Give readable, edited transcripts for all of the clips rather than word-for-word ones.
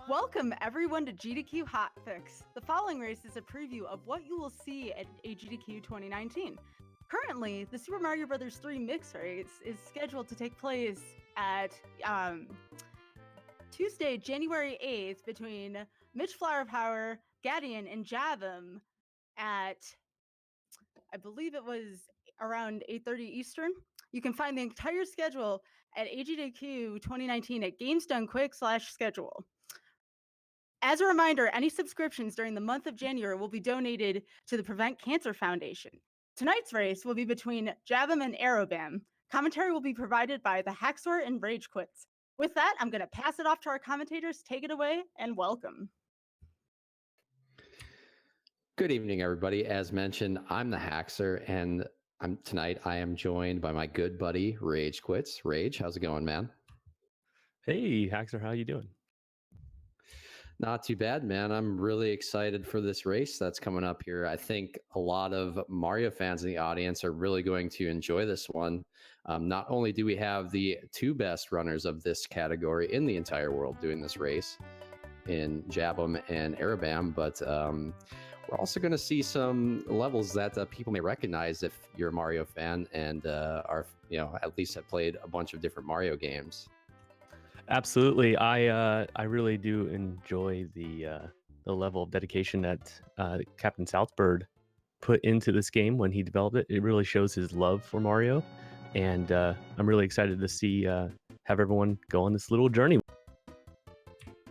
Welcome everyone to GDQ Hotfix. The following race is a preview of what you will see at AGDQ 2019. Currently, the Super Mario Bros. 3 mix race is scheduled to take place at Tuesday, January 8th between Mitch Flower Power, Gadian, and Javum at, I believe it was around 8:30 Eastern. You can find the entire schedule at AGDQ 2019 at GamesDoneQuick/schedule. As a reminder, any subscriptions during the month of January will be donated to the Prevent Cancer Foundation. Tonight's race will be between Javum and Aerobam. Commentary will be provided by the Haxor and Rage Quits. With that, I'm going to pass it off to our commentators. Take it away and welcome. Good evening, everybody. As mentioned, I'm the Haxor, and tonight I am joined by my good buddy, Rage Quits. Rage, how's it going, man? Hey, Haxor, how you doing? Not too bad, man. I'm really excited for this race that's coming up here. I think a lot of Mario fans in the audience are really going to enjoy this one. Not only do we have the two best runners of this category in the entire world doing this race in Javum and Aerobam, but we're also going to see some levels that people may recognize if you're a Mario fan and are, at least have played a bunch of different Mario games. Absolutely. I really do enjoy the level of dedication that Captain Southbird put into this game when he developed it. It really shows his love for Mario, and I'm really excited to see have everyone go on this little journey.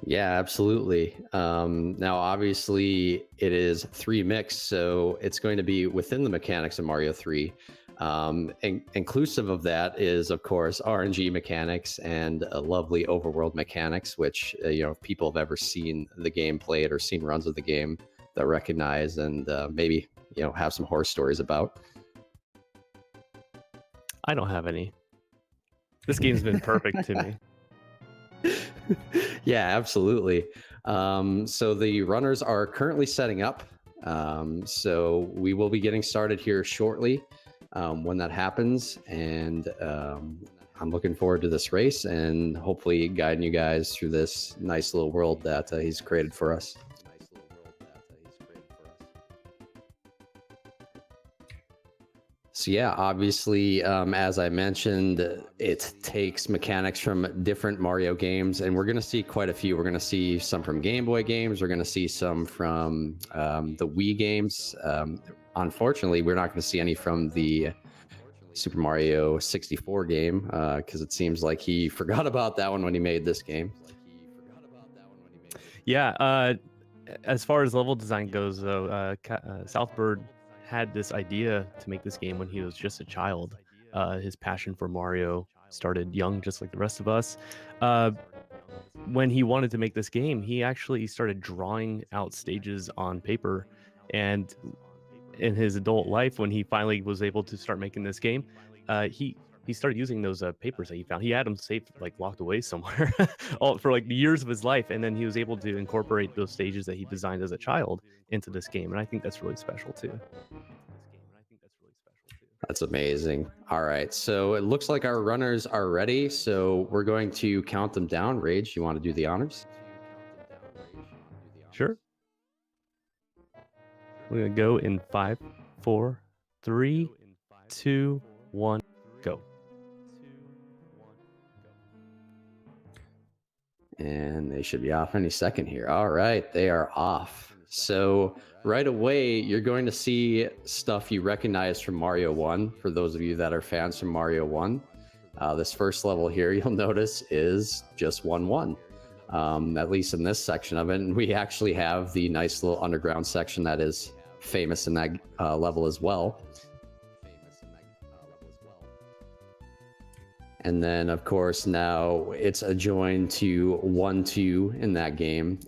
Yeah, absolutely. Now, obviously, it is 3 mix, so it's going to be within the mechanics of Mario 3. And inclusive of that is, of course, RNG mechanics and lovely overworld mechanics, which, if people have ever seen the game played or seen runs of the game, they'll recognize and maybe, have some horror stories about. I don't have any. This game's been perfect to me. Yeah, absolutely. So the runners are currently setting up. So we will be getting started here shortly when that happens. And I'm looking forward to this race and hopefully guiding you guys through this nice little world that he's created for us. So yeah, obviously, as I mentioned, it takes mechanics from different Mario games, and we're going to see quite a few. We're going to see some from Game Boy games. We're going to see some from the Wii games. Unfortunately, we're not going to see any from the Super Mario 64 game, because it seems like he forgot about that one when he made this game. Yeah, as far as level design goes, though, Southbird had this idea to make this game when he was just a child. His passion for Mario started young, just like the rest of us. When he wanted to make this game, he actually started drawing out stages on paper. And in his adult life, when he finally was able to start making this game, he started using those papers that he found. He had them safe, locked away somewhere for years of his life. And then he was able to incorporate those stages that he designed as a child into this game. And I think that's really special too. That's amazing. All right. So it looks like our runners are ready. So we're going to count them down. Rage, you want to do the honors? Sure. We're going to go in 5, 4, 3, 2, 1, go. And they should be off any second here. All right, they are off. So right away, you're going to see stuff you recognize from Mario 1, for those of you that are fans from Mario 1. This first level here, you'll notice, is just 1-1, at least in this section of it. And we actually have the nice little underground section that is famous in that level as well. And then, of course, now it's adjoined to 1-2 in that game.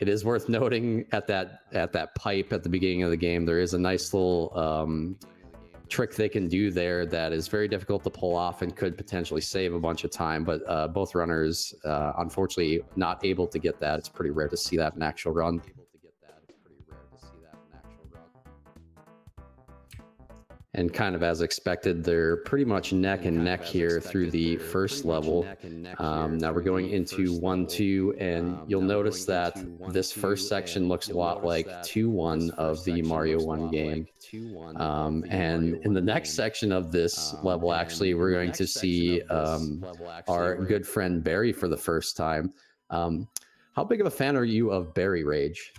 It is worth noting at that pipe at the beginning of the game, there is a nice little trick they can do there that is very difficult to pull off and could potentially save a bunch of time. But both runners, unfortunately, not able to get that. It's pretty rare to see that in actual run. And kind of as expected, they're pretty much neck and neck here through the first level. Now we're going into 1-2, and you'll notice that this first section looks a lot like 2-1 of the Mario 1 game. And in the next section of this level, actually, we're going to see our good friend Barry for the first time. How big of a fan are you of Barry Rage?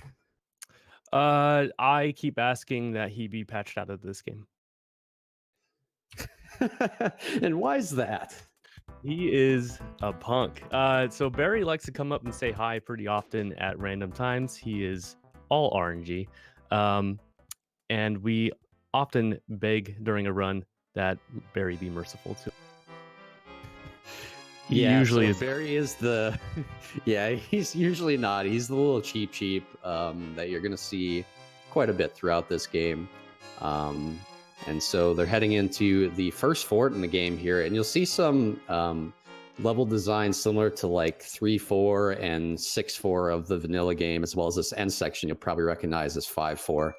I keep asking that he be patched out of this game. And why is that? He is a punk. So Barry likes to come up and say hi pretty often at random times. He is all RNG. And we often beg during a run that Barry be merciful to. He usually is. Barry is the yeah, he's usually not. He's the little cheap that you're gonna see quite a bit throughout this game. And so they're heading into the first fort in the game here, and you'll see some level design similar to like 3-4 and 6-4 of the vanilla game, as well as this end section you'll probably recognize as 5-4.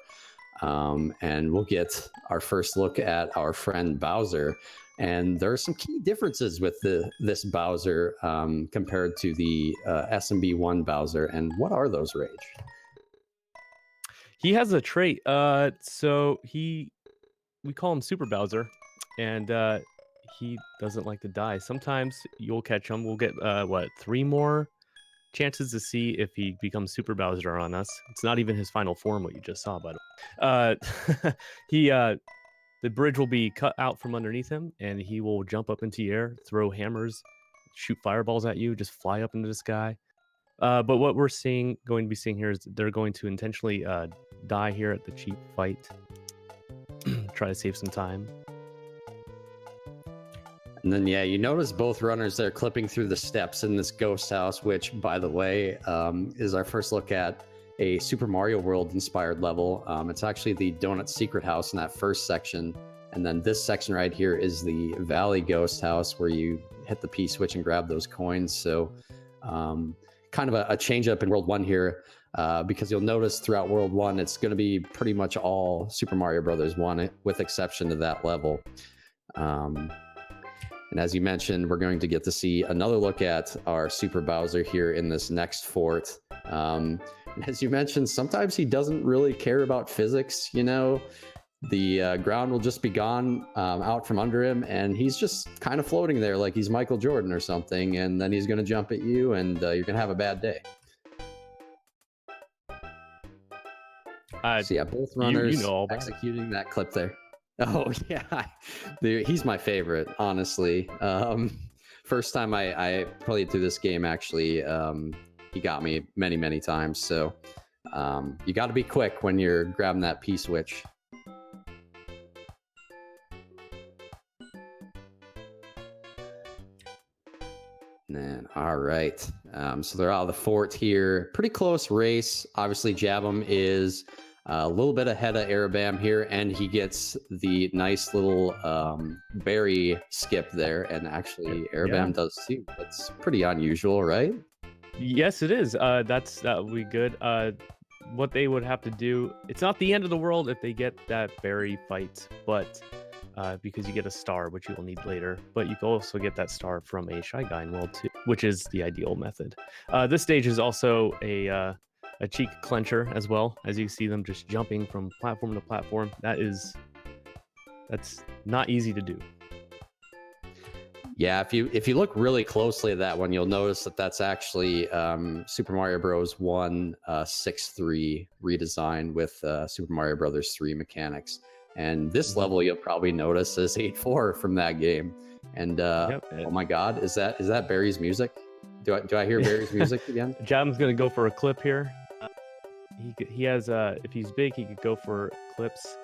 And we'll get our first look at our friend Bowser. And there are some key differences with this Bowser compared to the SMB1 Bowser. And what are those, Rage? He has a trait. So we call him Super Bowser, and he doesn't like to die. Sometimes you'll catch him. We'll get 3 more chances to see if he becomes Super Bowser on us. It's not even his final form, what you just saw, by the way. The bridge will be cut out from underneath him, and he will jump up into the air, throw hammers, shoot fireballs at you, just fly up into the sky. But what we're going to be seeing here is they're going to intentionally die here at the cheap fight. Try to save some time. And then, yeah, you notice both runners there clipping through the steps in this ghost house, which, by the way, is our first look at a Super Mario World inspired level. It's actually the Donut Secret House in that first section. And then this section right here is the Valley Ghost House, where you hit the P switch and grab those coins. So kind of a change up in World 1 here, because you'll notice throughout World 1, it's going to be pretty much all Super Mario Brothers 1, with exception to that level. And as you mentioned, we're going to get to see another look at our Super Bowser here in this next fort. And as you mentioned, sometimes he doesn't really care about physics. You know, the ground will just be gone out from under him, and he's just kind of floating there like he's Michael Jordan or something, and then he's going to jump at you, and you're going to have a bad day. So yeah, both runners executing that clip there. Oh yeah, he's my favorite, honestly. First time I played through this game, actually, he got me many times. So you got to be quick when you're grabbing that P switch. And all right, so they're out of the fort here. Pretty close race. Obviously, Jabum is a little bit ahead of Arabam here, and he gets the nice little berry skip there, and actually Arabam does too. That's pretty unusual, right? Yes, it is. That would be good. What they would have to do, it's not the end of the world if they get that berry fight, but because you get a star, which you will need later, but you can also get that star from a Shy Guy in World 2, which is the ideal method. This stage is also a cheek clencher as well, as you see them just jumping from platform to platform. That's not easy to do. Yeah, if you look really closely at that one, you'll notice that that's actually Super Mario Bros. 1 6.3 redesign with Super Mario Bros. 3 mechanics. And this level you'll probably notice is 8.4 from that game. And oh my God, is that Barry's music? Do I hear Barry's music again? Jabum's gonna go for a clip here. He has if he's big, he could go for clips.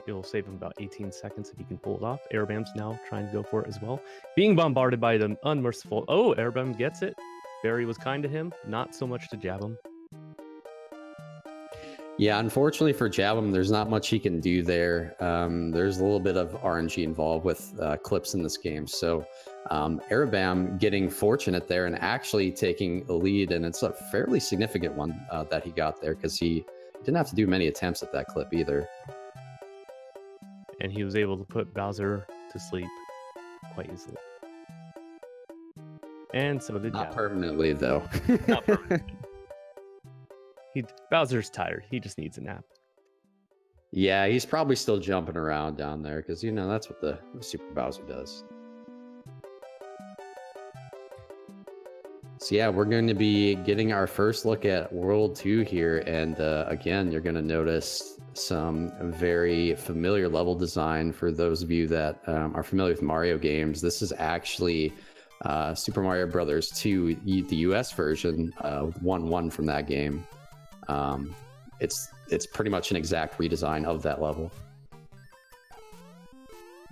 It'll save him about 18 seconds if he can pull it off. Arabam's now trying to go for it as well. Being bombarded by the unmerciful. Oh, Arabam gets it. Barry was kind to him, not so much to Jabum. Yeah, unfortunately for Jabum, there's not much he can do there. There's a little bit of RNG involved with clips in this game. So Arabam getting fortunate there and actually taking a lead, and it's a fairly significant one that he got there, because he didn't have to do many attempts at that clip either. and he was able to put Bowser to sleep quite easily. And so did Not Jabba. permanently, though. Not permanently. Bowser's tired. He just needs a nap. Yeah, he's probably still jumping around down there because, you know, that's what the Super Bowser does. So yeah, we're going to be getting our first look at World 2 here. And again, you're going to notice some very familiar level design for those of you that are familiar with Mario games. This is actually Super Mario Brothers 2, the US version, 1-1 from that game. It's pretty much an exact redesign of that level.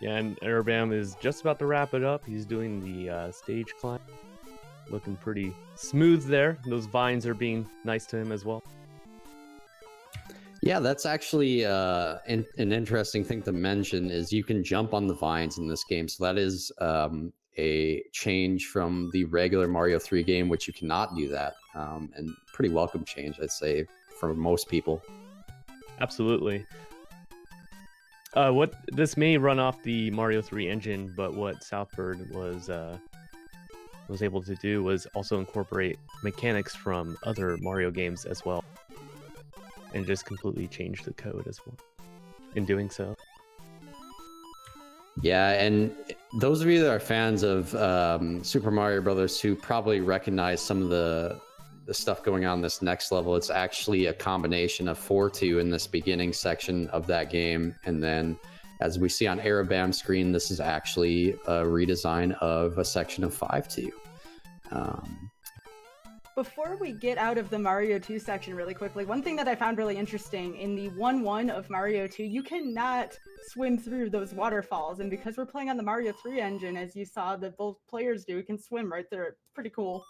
Yeah, and Arabam is just about to wrap it up. He's doing the stage climb. Looking pretty smooth there. Those vines are being nice to him as well. Yeah, that's actually an interesting thing to mention is you can jump on the vines in this game. So that is a change from the regular Mario 3 game, which you cannot do that. And pretty welcome change, I'd say, for most people. Absolutely. What this may run off the Mario 3 engine, but what Southbird was able to do was also incorporate mechanics from other Mario games as well, and just completely change the code as well in doing so. Yeah, and those of you that are fans of Super Mario Brothers 2 probably recognize some of the stuff going on in this next level. It's actually a combination of 4-2 in this beginning section of that game, and then as we see on Arabam's screen, this is actually a redesign of a section of 5-2. Before we get out of the Mario 2 section really quickly, one thing that I found really interesting, in the 1-1 of Mario 2, you cannot swim through those waterfalls, and because we're playing on the Mario 3 engine, as you saw that both players do, we can swim right there. It's pretty cool.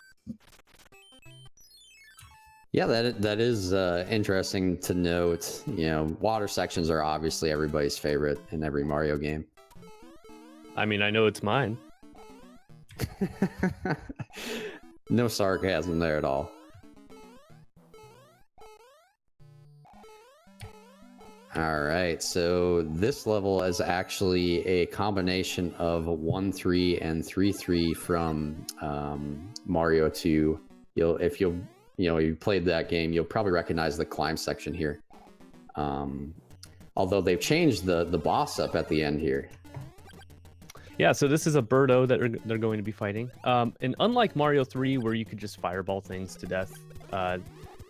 Yeah, that is interesting to note. You know, water sections are obviously everybody's favorite in every Mario game. I mean, I know it's mine. No sarcasm there at all. All right, so this level is actually a combination of 1-3 and 3-3 from Mario 2. If you played that game, you'll probably recognize the climb section here. Although they've changed the boss up at the end here. Yeah, so this is a Birdo that they're going to be fighting. And unlike Mario 3, where you could just fireball things to death,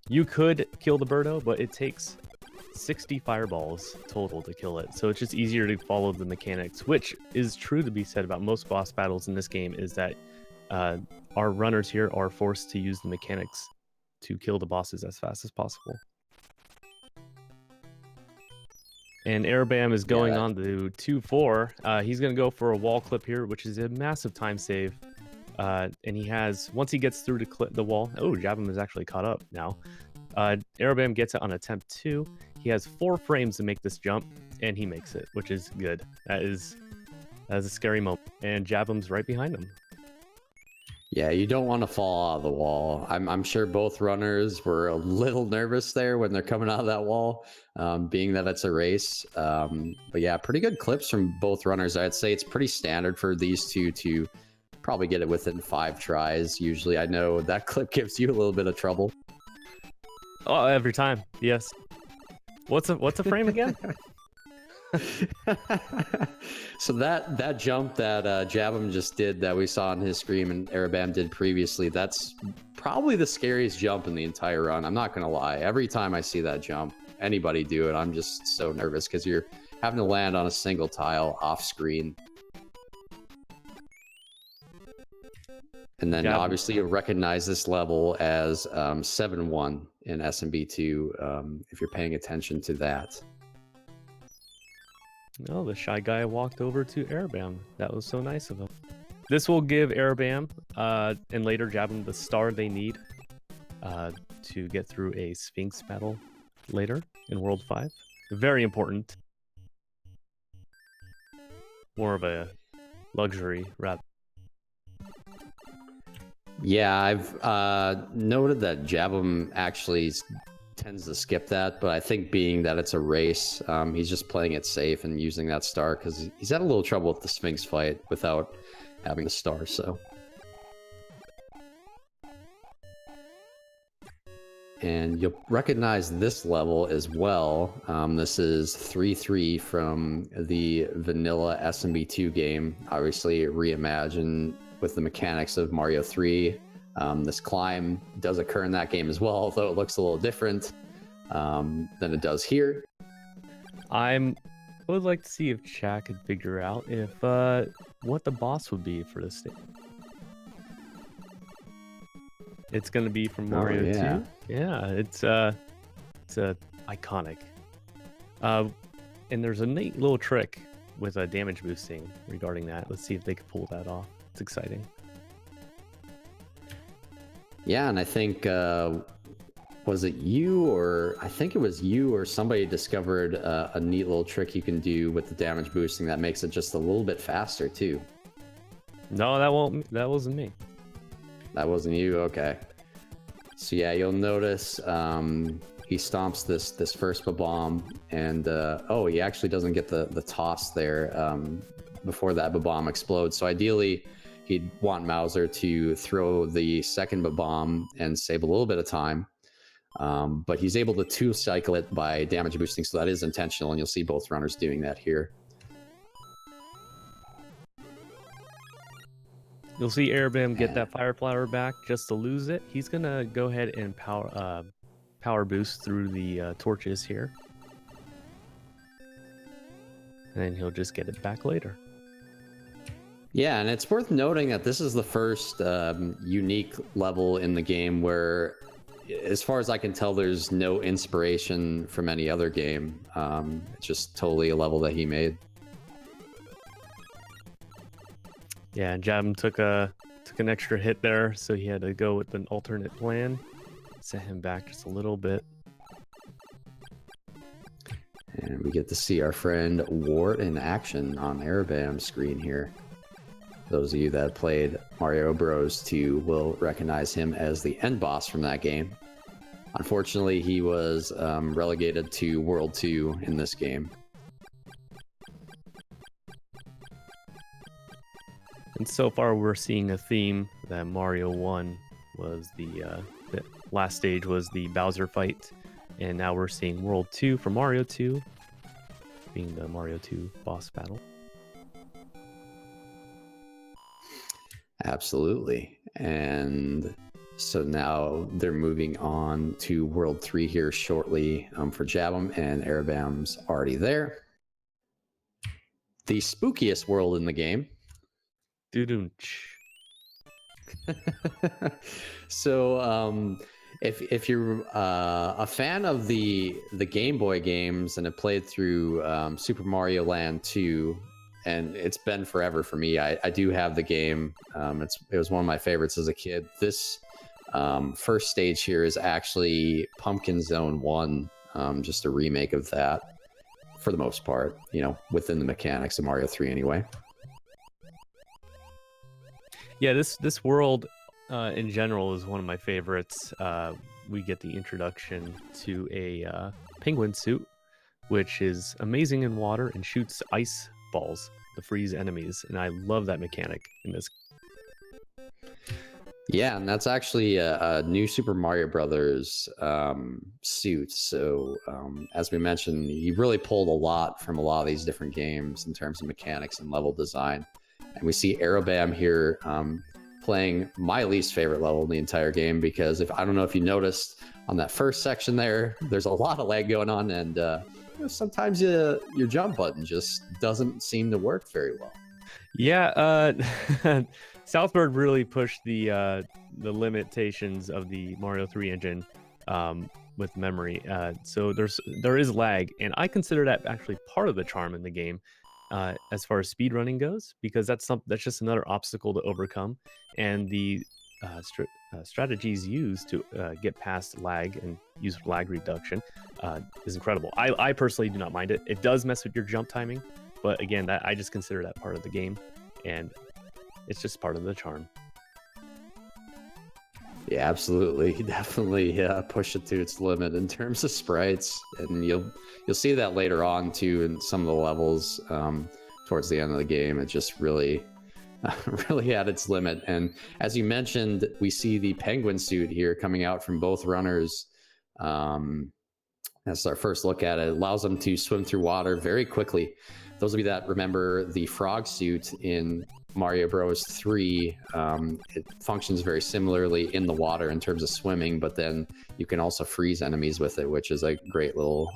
you could kill the Birdo, but it takes 60 fireballs total to kill it. So it's just easier to follow the mechanics, which is true to be said about most boss battles in this game, is that our runners here are forced to use the mechanics to kill the bosses as fast as possible. And Arabam is going on to 2-4. He's going to go for a wall clip here, which is a massive time save. And he has, once he gets through to the wall, oh, Jabam is actually caught up now. Arabam gets it on attempt 2. He has 4 frames to make this jump, and he makes it, which is good. That is a scary moment. And Jabam's right behind him. Yeah, you don't want to fall out of the wall. I'm sure both runners were a little nervous there when they're coming out of that wall, being that it's a race. But yeah, pretty good clips from both runners. I'd say it's pretty standard for these two to probably get it within 5 tries. Usually, I know that clip gives you a little bit of trouble. Oh, every time, yes. What's a frame again? So that jump that Jabam just did that we saw on his screen and Arabam did previously, that's probably the scariest jump in the entire run. I'm not gonna lie. Every time I see that jump, anybody do it, I'm just so nervous because you're having to land on a single tile off screen. And then obviously you'll recognize this level as 7-1 in SMB2 if you're paying attention to that. No, the shy guy walked over to Arabam. That was so nice of him. This will give Arabam and later Jabam the star they need to get through a Sphinx battle later in World 5. Very important. More of a luxury rather. Yeah, I've noted that Jabam actually tends to skip that, but I think being that it's a race, he's just playing it safe and using that star because he's had a little trouble with the Sphinx fight without having the star, so. And you'll recognize this level as well. This is 3-3 from the vanilla SMB2 game, obviously reimagined with the mechanics of Mario 3. This climb does occur in that game as well, although it looks a little different than it does here. I would like to see if chat could figure out if what the boss would be for this stage. It's gonna be from Mario 2. Yeah, it's iconic. And there's a neat little trick with damage boosting regarding that. Let's see if they can pull that off. It's exciting. Yeah, and I think was it you or I think it was you or somebody discovered a neat little trick you can do with the damage boosting that makes it just a little bit faster too. No, that wasn't me. That wasn't you? Okay. So yeah, you'll notice he stomps this first bomb, and oh, he actually doesn't get the toss there before that bomb explodes. So ideally, he'd want Mauser to throw the second bomb and save a little bit of time. But he's able to two-cycle it by damage boosting, so that is intentional, and you'll see both runners doing that here. You'll see Arabam get that fire flower back just to lose it. He's gonna go ahead and power boost through the torches here, and then he'll just get it back later. Yeah, and it's worth noting that this is the first unique level in the game where, as far as I can tell, there's no inspiration from any other game. It's just totally a level that he made. Yeah, Jabim took an extra hit there, so he had to go with an alternate plan. Set him back just a little bit. And we get to see our friend Wart in action on Arabam's screen here. Those of you that played Mario Bros. 2 will recognize him as the end boss from that game. Unfortunately, he was relegated to World 2 in this game. And so far, we're seeing a theme that Mario 1 was the last stage was the Bowser fight, and now we're seeing World 2 for Mario 2 being the Mario 2 boss battle. Absolutely. And so now they're moving on to World 3 here shortly for Jabim, and Arabam's already there. The spookiest world in the game. Doo-doonch. So if you're a fan of the Game Boy games and have played through Super Mario Land 2, and it's been forever for me, I do have the game. It was one of my favorites as a kid. This first stage here is actually Pumpkin Zone 1, just a remake of that for the most part, you know, within the mechanics of Mario 3 anyway. Yeah, this world in general is one of my favorites. We get the introduction to a penguin suit, which is amazing in water and shoots ice balls to freeze enemies, and I love that mechanic in this. Yeah, and that's actually a new Super Mario Brothers suit. So as we mentioned, he really pulled a lot from a lot of these different games in terms of mechanics and level design. And we see Arabam here playing my least favorite level in the entire game, because I don't know if you noticed on that first section there's a lot of lag going on, and sometimes your jump button just doesn't seem to work very well. Yeah, Southbird really pushed the limitations of the Mario 3 engine with memory. So there is lag, and I consider that actually part of the charm in the game. As far as speedrunning goes, because that's just another obstacle to overcome, and the strategies used to get past lag and use lag reduction is incredible. I personally do not mind it. It does mess with your jump timing, but again, I just consider that part of the game, and it's just part of the charm. Yeah, absolutely. Definitely push it to its limit in terms of sprites, and you'll see that later on too in some of the levels towards the end of the game. It just really really at its limit. And as you mentioned, we see the penguin suit here coming out from both runners. That's our first look at it. It allows them to swim through water very quickly. Those of you that remember the frog suit in Mario Bros. 3, it functions very similarly in the water in terms of swimming, but then you can also freeze enemies with it, which is a great little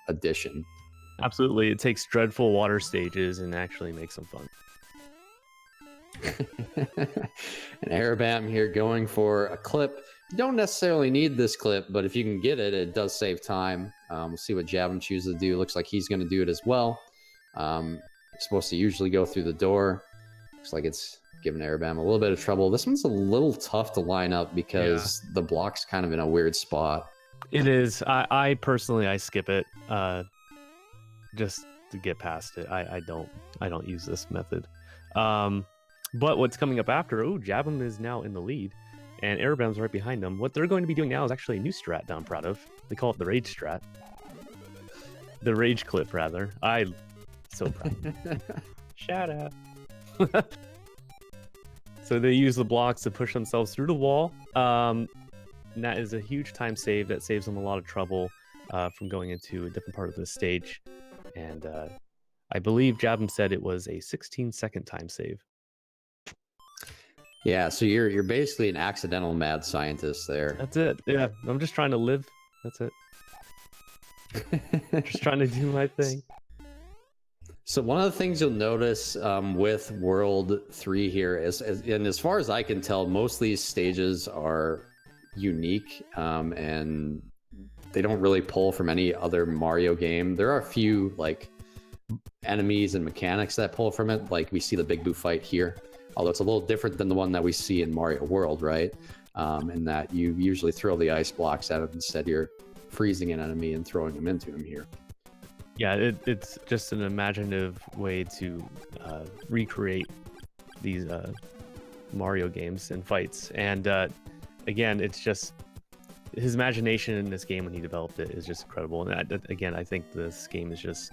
addition. Absolutely. It takes dreadful water stages and actually makes them fun. An Arabam here going for a clip. You don't necessarily need this clip, but if you can get it, it does save time. We'll see what Javin chooses to do. Looks like he's going to do it as well. You're supposed to usually go through the door. Looks like it's giving Arabam a little bit of trouble. This one's a little tough to line up because the block's kind of in a weird spot. It is. I personally, I skip it just to get past it. I don't use this method. But what's coming up after? Oh, Jabim is now in the lead, and Arabam's right behind them. What they're going to be doing now is actually a new strat that I'm proud of. They call it the Rage strat. The Rage clip, rather. I'm so proud. Shout out. So they use the blocks to push themselves through the wall. And that is a huge time save that saves them a lot of trouble from going into a different part of the stage. And I believe Jabim said it was a 16-second time save. Yeah, so you're basically an accidental mad scientist there. That's it. Yeah, I'm just trying to live. That's it. Just trying to do my thing. So one of the things you'll notice with World 3 here is, and as far as I can tell, most of these stages are unique and they don't really pull from any other Mario game. There are a few like enemies and mechanics that pull from it, like we see the Big Boo fight here. Although it's a little different than the one that we see in Mario World, right? In that you usually throw the ice blocks at him. Instead, you're freezing an enemy and throwing him into him here. Yeah, it's just an imaginative way to recreate these Mario games and fights. And again, it's just his imagination in this game when he developed it is just incredible. And again, I think this game is just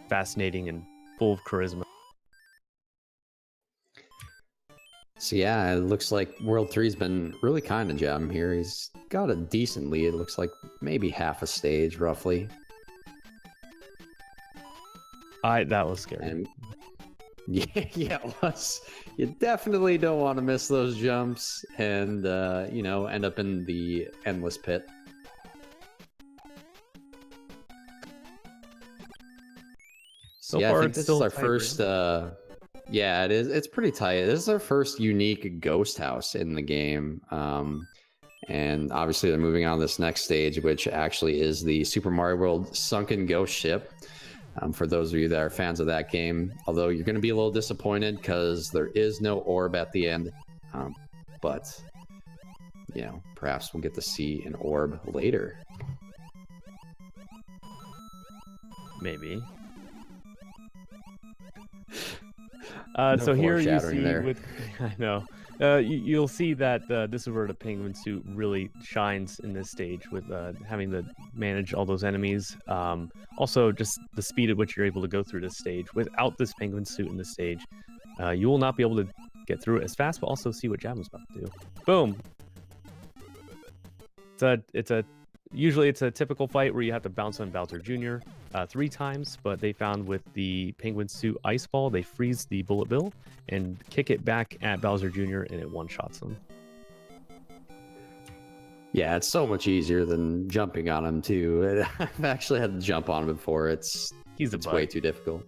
fascinating and full of charisma. So yeah, it looks like World 3's been really kind to Jam here. He's got a decent lead. It looks like maybe half a stage, roughly. That was scary. And yeah, it was. You definitely don't want to miss those jumps and, you know, end up in the endless pit. So yeah, I think this is our first... yeah, it is. It's pretty tight. This is our first unique ghost house in the game. And obviously they're moving on to this next stage, which actually is the Super Mario World Sunken Ghost Ship. For those of you that are fans of that game, although you're going to be a little disappointed because there is no orb at the end. But, you know, perhaps we'll get to see an orb later. Maybe. So here you see with, I know, you'll see that this is where the penguin suit really shines in this stage with having to manage all those enemies. Also, just the speed at which you're able to go through this stage. Without this penguin suit in this stage, you will not be able to get through it as fast, but also see what Jabba's about to do. Boom! Usually it's a typical fight where you have to bounce on Bowser Jr. 3 times, but they found with the penguin suit ice ball, they freeze the bullet bill and kick it back at Bowser Jr. and it one-shots him. Yeah, it's so much easier than jumping on him too. I've actually had to jump on him before. It's way too difficult.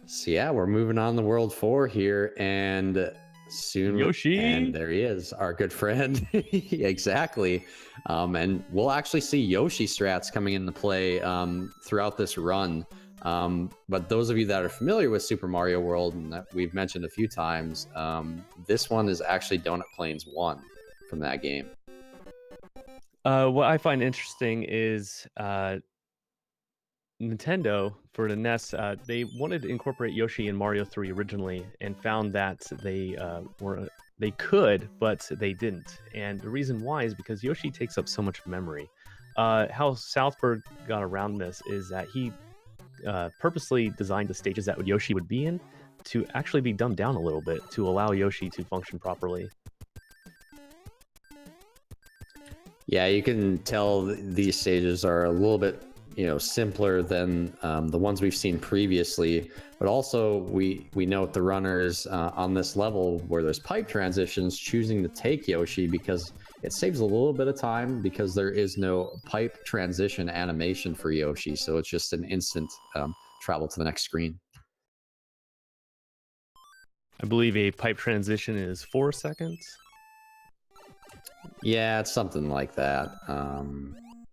So yeah, we're moving on to World 4 here, and soon Yoshi, and there he is, our good friend. Exactly. And we'll actually see Yoshi strats coming into play throughout this run. But those of you that are familiar with Super Mario World, and that we've mentioned a few times, this one is actually Donut Plains 1 from that game. What I find interesting is Nintendo for the NES, they wanted to incorporate Yoshi in Mario 3 originally, and found that they could, but they didn't. And the reason why is because Yoshi takes up so much memory. How Southberg got around this is that he purposely designed the stages that Yoshi would be in to actually be dumbed down a little bit to allow Yoshi to function properly. Yeah, you can tell these stages are a little bit, simpler than the ones we've seen previously. But also, we note the runners on this level where there's pipe transitions choosing to take Yoshi because it saves a little bit of time because there is no pipe transition animation for Yoshi. So it's just an instant travel to the next screen. I believe a pipe transition is 4 seconds. Yeah, it's something like that.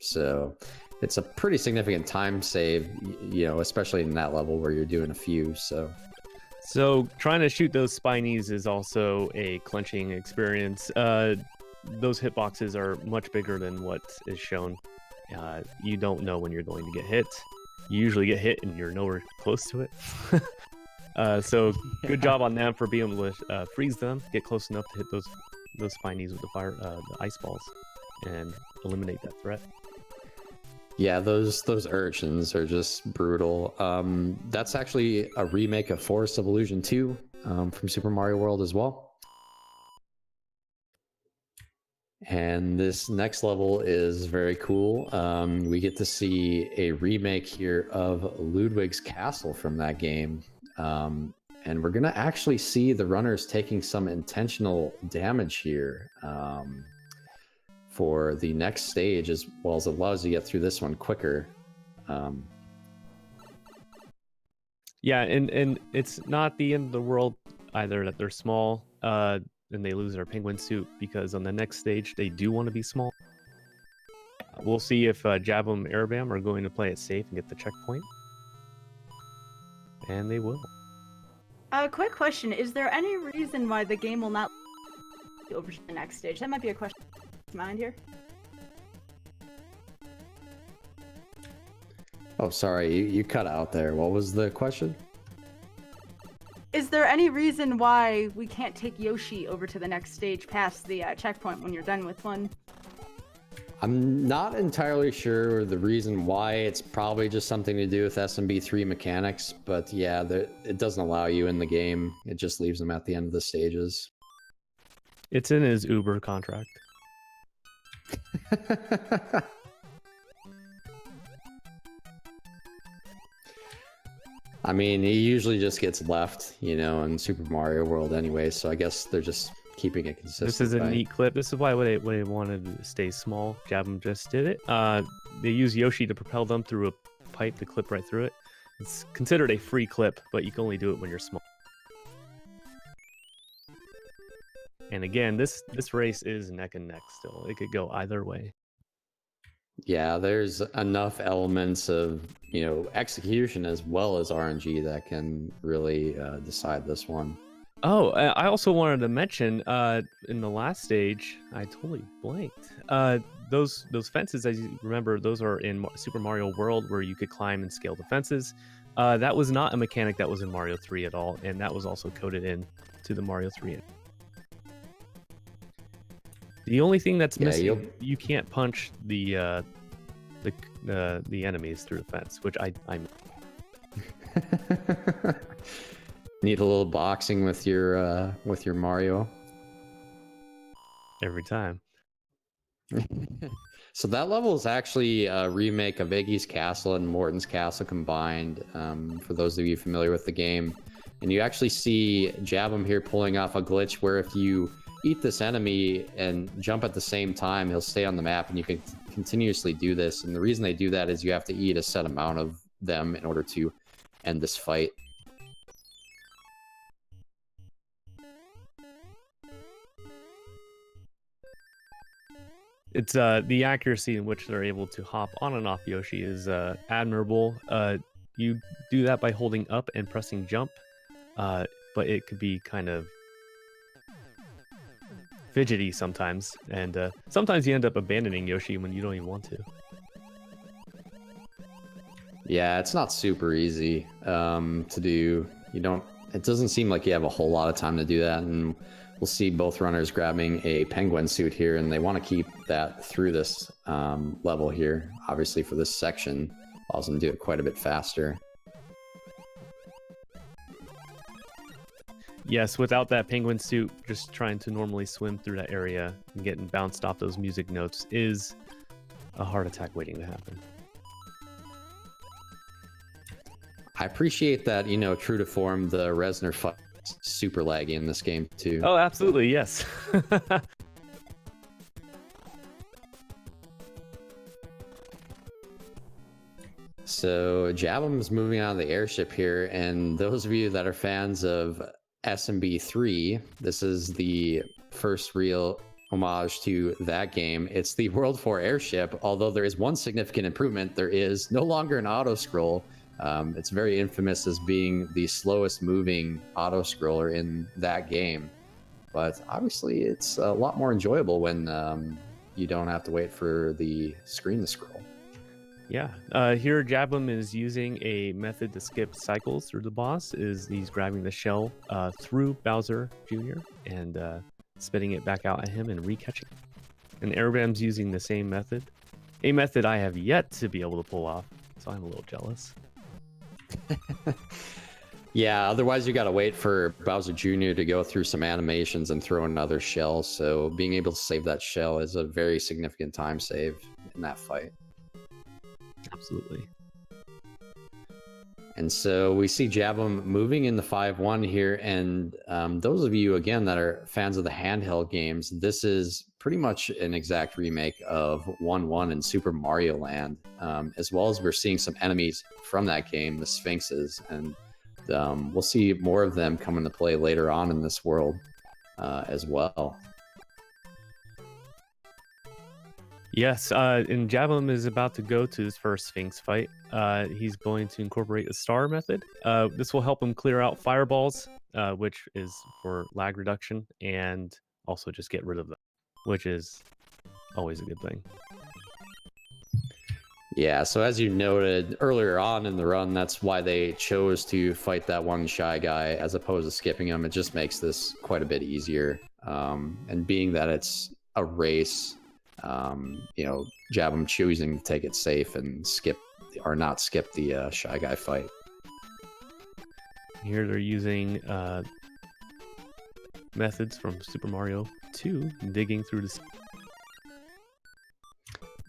So it's a pretty significant time save, especially in that level where you're doing a few. So trying to shoot those spinies is also a clenching experience. Those hitboxes are much bigger than what is shown. You don't know when you're going to get hit. You usually get hit and you're nowhere close to it. So good job on them for being able to freeze them, get close enough to hit those spinies with the ice balls, and eliminate that threat. Yeah, those urchins are just brutal. That's actually a remake of Forest of Illusion 2 from Super Mario World as well. And this next level is very cool. We get to see a remake here of Ludwig's Castle from that game. And we're going to actually see the runners taking some intentional damage here for the next stage, as well as it allows you to get through this one quicker. Yeah, and it's not the end of the world either that they're small and they lose their penguin suit, because on the next stage they do want to be small. We'll see if Jabum Erebam are going to play it safe and get the checkpoint. And they will. Quick question. Is there any reason why the game will not over to the next stage? That might be a question in mind here. Oh, sorry, you cut out there. What was the question? Is there any reason why we can't take Yoshi over to the next stage past the checkpoint when you're done with one? I'm not entirely sure the reason why. It's probably just something to do with SMB3 mechanics, but yeah, it doesn't allow you in the game. It just leaves them at the end of the stages. It's in his Uber contract. I mean, he usually just gets left, in Super Mario World anyway, so I guess they're just keeping it consistent. This is a neat clip. This is why they wanted to stay small. Jabum just did it. They use Yoshi to propel them through a pipe to clip right through it. It's considered a free clip, but you can only do it when you're small. And again, this race is neck and neck still. It could go either way. Yeah, there's enough elements of, execution as well as RNG that can really decide this one. Oh, I also wanted to mention in the last stage, I totally blanked. Those fences, as you remember, those are in Super Mario World where you could climb and scale the fences. That was not a mechanic that was in Mario 3 at all, and that was also coded in to the Mario 3. The only thing that's missing, you can't punch the enemies through the fence, which I'm. Need a little boxing with your Mario. Every time. So that level is actually a remake of Iggy's Castle and Morton's Castle combined, for those of you familiar with the game. And you actually see Jabum here pulling off a glitch where if you eat this enemy and jump at the same time, he'll stay on the map, and you can continuously do this. And the reason they do that is you have to eat a set amount of them in order to end this fight. It's the accuracy in which they're able to hop on and off Yoshi is admirable. You do that by holding up and pressing jump, but it could be kind of fidgety sometimes, and sometimes you end up abandoning Yoshi when you don't even want to. Yeah, it's not super easy to do. It doesn't seem like you have a whole lot of time to do that, and we'll see both runners grabbing a penguin suit here, and they want to keep that through this level here. Obviously, for this section, allows them to do it quite a bit faster. Yes, without that penguin suit, just trying to normally swim through that area and getting bounced off those music notes is a heart attack waiting to happen. I appreciate that, true to form, the Resner fight super laggy in this game too. Oh, absolutely, yes. So Jabum's moving out of the airship here, and those of you that are fans of SMB 3, this is the first real homage to that game. It's the World 4 airship, although there is one significant improvement. There is no longer an auto scroll. It's very infamous as being the slowest moving auto scroller in that game, but obviously it's a lot more enjoyable when you don't have to wait for the screen to scroll. Yeah, here Jabum is using a method to skip cycles through the boss. He's grabbing the shell through Bowser Jr. and spitting it back out at him and recatching. And Airbam's using the same method, a method I have yet to be able to pull off, so I'm a little jealous. Yeah, otherwise you got to wait for Bowser Jr. to go through some animations and throw another shell, so being able to save that shell is a very significant time save in that fight. Absolutely. And so we see Jabum moving in the 5-1 here, and those of you, again, that are fans of the handheld games, this is pretty much an exact remake of 1-1 in Super Mario Land, as well as we're seeing some enemies from that game, the Sphinxes, and we'll see more of them come into play later on in this world as well. Yes, and Jabum is about to go to his first Sphinx fight. He's going to incorporate the star method. This will help him clear out fireballs, which is for lag reduction, and also just get rid of them, which is always a good thing. Yeah, so as you noted earlier on in the run, that's why they chose to fight that one shy guy as opposed to skipping him. It just makes this quite a bit easier. And being that it's a race, Jabum choosing to take it safe and not skip the shy guy fight. Here they're using methods from Super Mario 2, digging through the...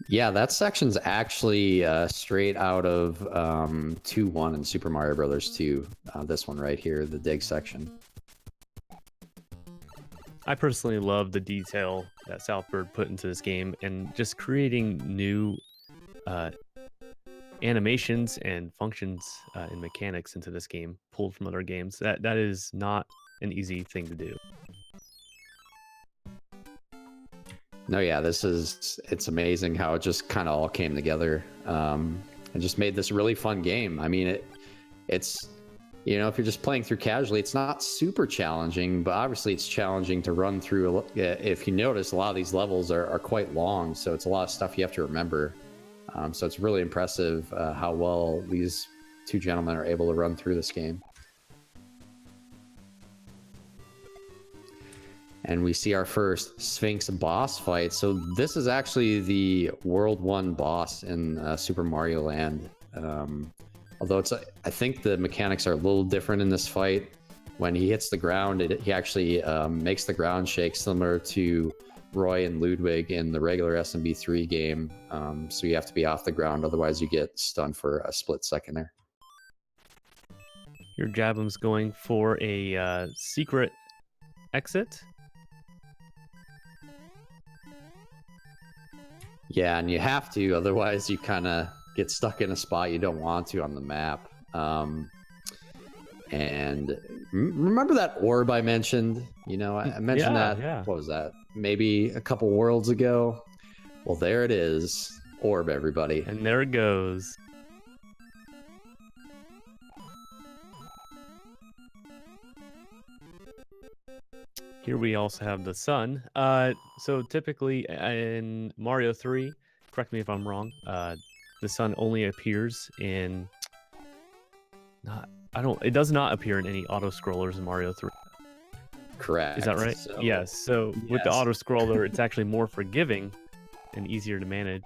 Yeah, that section's actually straight out of 2-1 in Super Mario Brothers 2. This one right here, the dig section. I personally love the detail that Southbird put into this game, and just creating new animations and functions and mechanics into this game pulled from other games. That is not an easy thing to do. No, yeah, it's amazing how it just kind of all came together and just made this really fun game. I mean, it's if you're just playing through casually, it's not super challenging, but obviously it's challenging to run through. If you notice, a lot of these levels are quite long, so it's a lot of stuff you have to remember. So it's really impressive how well these two gentlemen are able to run through this game. And we see our first Sphinx boss fight. So this is actually the World 1 boss in Super Mario Land. Although I think the mechanics are a little different in this fight. When he hits the ground, he actually makes the ground shake, similar to Roy and Ludwig in the regular SMB3 game. So you have to be off the ground, otherwise you get stunned for a split second there. Here Jabum's going for a secret exit. Yeah, and you have to, otherwise you kind of get stuck in a spot you don't want to on the map. And remember that orb I mentioned? I mentioned that. Yeah. What was that? Maybe a couple worlds ago? Well, there it is. Orb, everybody. And there it goes. Here we also have the sun. So typically in Mario 3, correct me if I'm wrong, the the sun only appears in it does not appear in any auto scrollers in Mario 3. Correct. Is that right? So, Yes. So with the yes. auto scroller, it's actually more forgiving and easier to manage.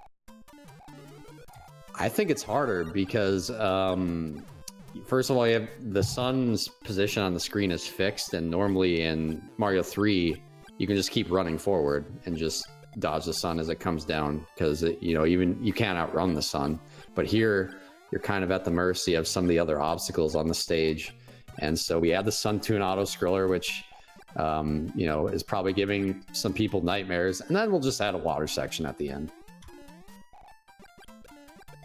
I think it's harder because, first of all, you have the sun's position on the screen is fixed, and normally in Mario 3, you can just keep running forward and just dodge the sun as it comes down because even you can't outrun the sun. But here, you're kind of at the mercy of some of the other obstacles on the stage, and so we add the sun to an auto scroller, which is probably giving some people nightmares, and then we'll just add a water section at the end.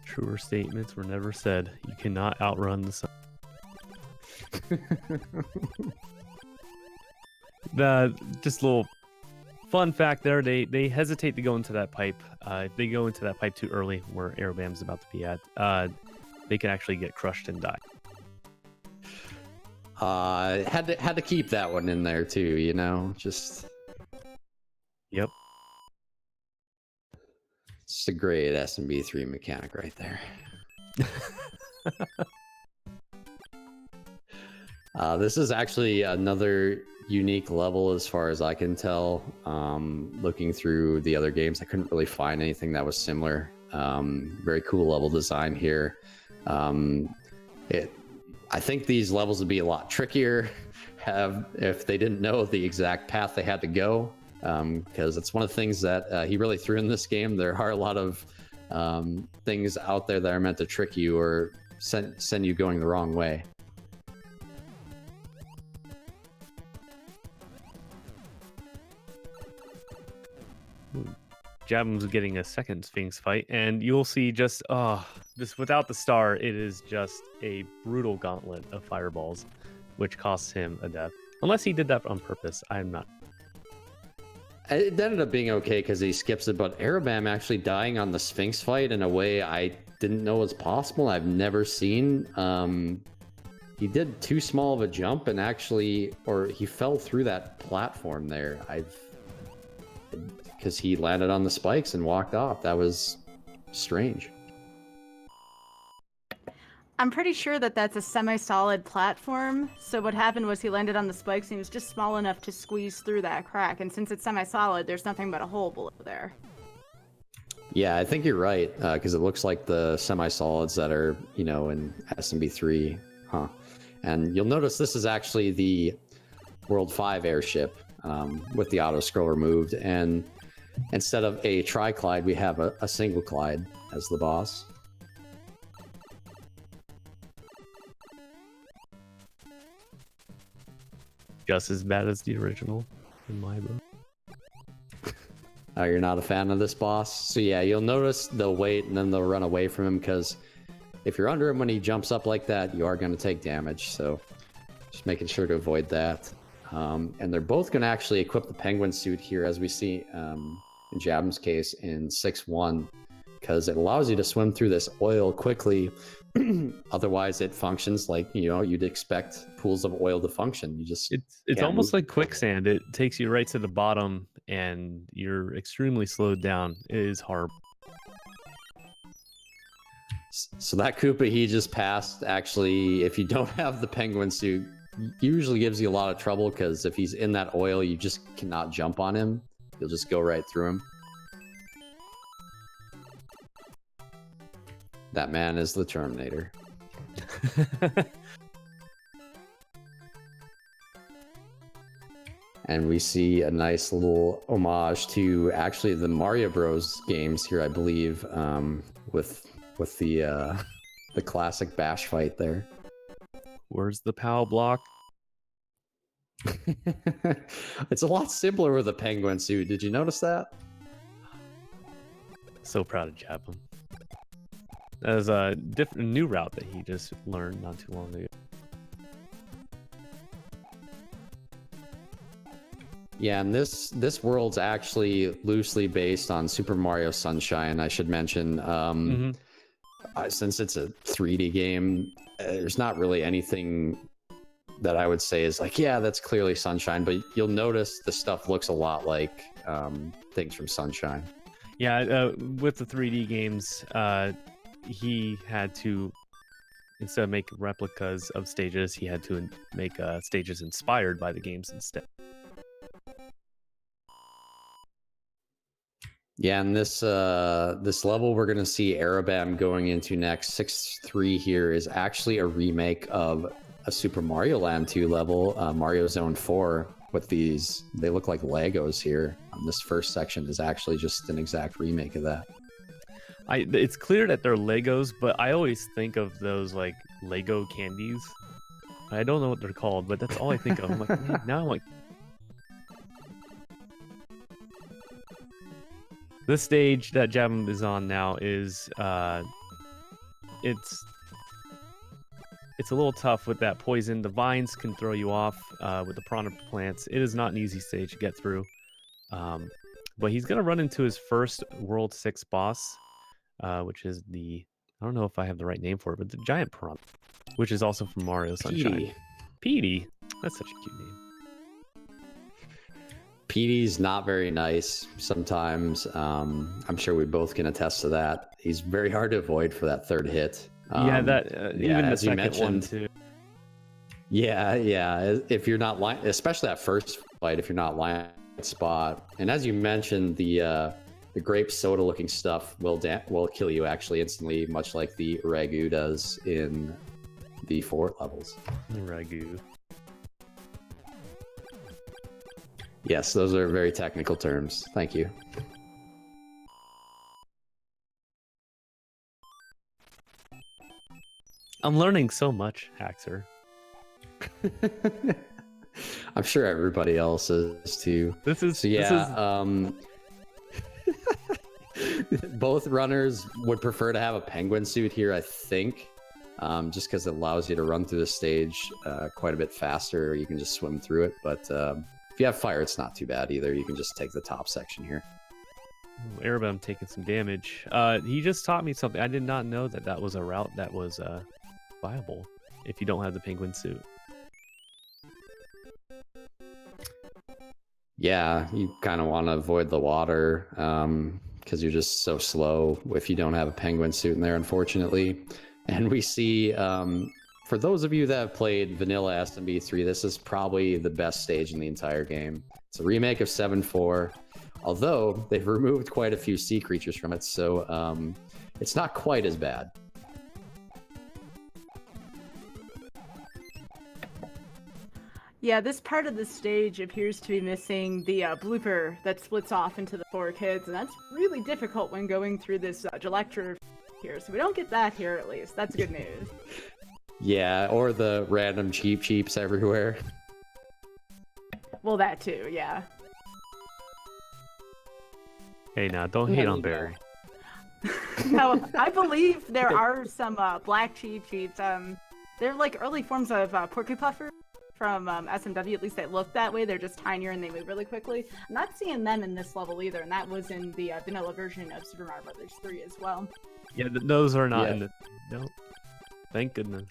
Truer statements were never said. You cannot outrun the sun. Just a little fun fact there. They hesitate to go into that pipe. If they go into that pipe too early, where Aerobam's about to be at, they can actually get crushed and die. Had to keep that one in there too, just. Yep. It's a great SMB3 mechanic right there. This is actually another unique level as far as I can tell. Looking through the other games, I couldn't really find anything that was similar. Very cool level design here. I think these levels would be a lot trickier if they didn't know the exact path they had to go. Because it's one of the things that he really threw in this game. There are a lot of things out there that are meant to trick you or send you going the wrong way. Jabham's getting a second Sphinx fight, and you'll see just without the star, it is just a brutal gauntlet of fireballs, which costs him a death. Unless he did that on purpose, I'm not. It ended up being okay because he skips it, but Aerobam actually dying on the Sphinx fight in a way I didn't know was possible. I've never seen. He did too small of a jump and he fell through that platform there. Because he landed on the spikes and walked off. That was strange. I'm pretty sure that that's a semi-solid platform. So what happened was he landed on the spikes and he was just small enough to squeeze through that crack. And since it's semi-solid, there's nothing but a hole below there. Yeah, I think you're right. Because it looks like the semi-solids that are, in SMB3. Huh. And you'll notice this is actually the World 5 airship with the auto scroll removed. And instead of a tri-Clyde, we have a single Clyde as the boss. Just as bad as the original, in my book. You're not a fan of this boss? So yeah, you'll notice they'll wait and then they'll run away from him because if you're under him when he jumps up like that, you are going to take damage. So just making sure to avoid that. And they're both going to actually equip the penguin suit here, as we see in Jabham's case in 6-1, because it allows you to swim through this oil quickly. Otherwise, it functions like you'd expect pools of oil to function. It's almost like quicksand. It takes you right to the bottom, and you're extremely slowed down. It is horrible. So that Koopa he just passed, actually, if you don't have the penguin suit, usually gives you a lot of trouble because if he's in that oil, you just cannot jump on him. You'll just go right through him. That man is the Terminator. And we see a nice little homage to actually the Mario Bros. Games here, I believe, with the classic bash fight there. Where's the POW block? It's a lot simpler with a penguin suit. Did you notice that? So proud of Jabham. That was a new route that he just learned not too long ago. Yeah, and this world's actually loosely based on Super Mario Sunshine, I should mention. Since it's a 3D game, there's not really anything that I would say is like, yeah, that's clearly Sunshine, but you'll notice the stuff looks a lot like things from Sunshine. Yeah, with the 3D games, he had to, instead of make replicas of stages, he had to make stages inspired by the games instead. Yeah, and this level we're gonna see Arabam going into next, 6-3 here, is actually a remake of a Super Mario Land 2 level, Mario Zone 4, with these, they look like Legos here. This first section is actually just an exact remake of that. It's clear that they're Legos, but I always think of those like Lego candies. I don't know what they're called, but that's all I think of. I'm like, man, now I'm like, this stage that Jabum is on now is it's a little tough with that poison. The vines can throw you off with the piranha plants. It is not an easy stage to get through. But he's gonna run into his first World 6 boss, which is the, I don't know if I have the right name for it, but the giant piranha, which is also from Mario Sunshine. Petey. That's such a cute name. Petey's not very nice sometimes. I'm sure we both can attest to that. He's very hard to avoid for that third hit. Yeah, even the second one too. Yeah. If you're not lying, especially that first fight, if you're not lying at spot, and as you mentioned, the grape soda looking stuff will kill you actually instantly, much like the ragu does in the 4 levels. Ragu. Yes, those are very technical terms. Thank you. I'm learning so much, Haxer. I'm sure everybody else is too. Both runners would prefer to have a penguin suit here, I think, just because it allows you to run through the stage quite a bit faster. You can just swim through it, but if you have fire, it's not too bad either. You can just take the top section here. Arabam taking some damage. He just taught me something. I did not know that was a route that was viable if you don't have the penguin suit. Yeah, you kind of want to avoid the water because you're just so slow if you don't have a penguin suit in there, unfortunately. And we see, for those of you that have played vanilla SMB3, this is probably the best stage in the entire game. It's a remake of 7-4, although they've removed quite a few sea creatures from it, so it's not quite as bad. Yeah, this part of the stage appears to be missing the blooper that splits off into the 4 kids, and that's really difficult when going through this lecture here, so we don't get that here at least. That's good news. Yeah, or the random cheeps everywhere. Well, that too, yeah. Hey, now, don't hate on Barry. No, I believe there are some black cheeps. They're like early forms of Porky Puffer from SMW, at least they look that way. They're just tinier and they move really quickly. I'm not seeing them in this level either, and that was in the vanilla version of Super Mario Bros. 3 as well. Yeah, those are not in the... No. Thank goodness.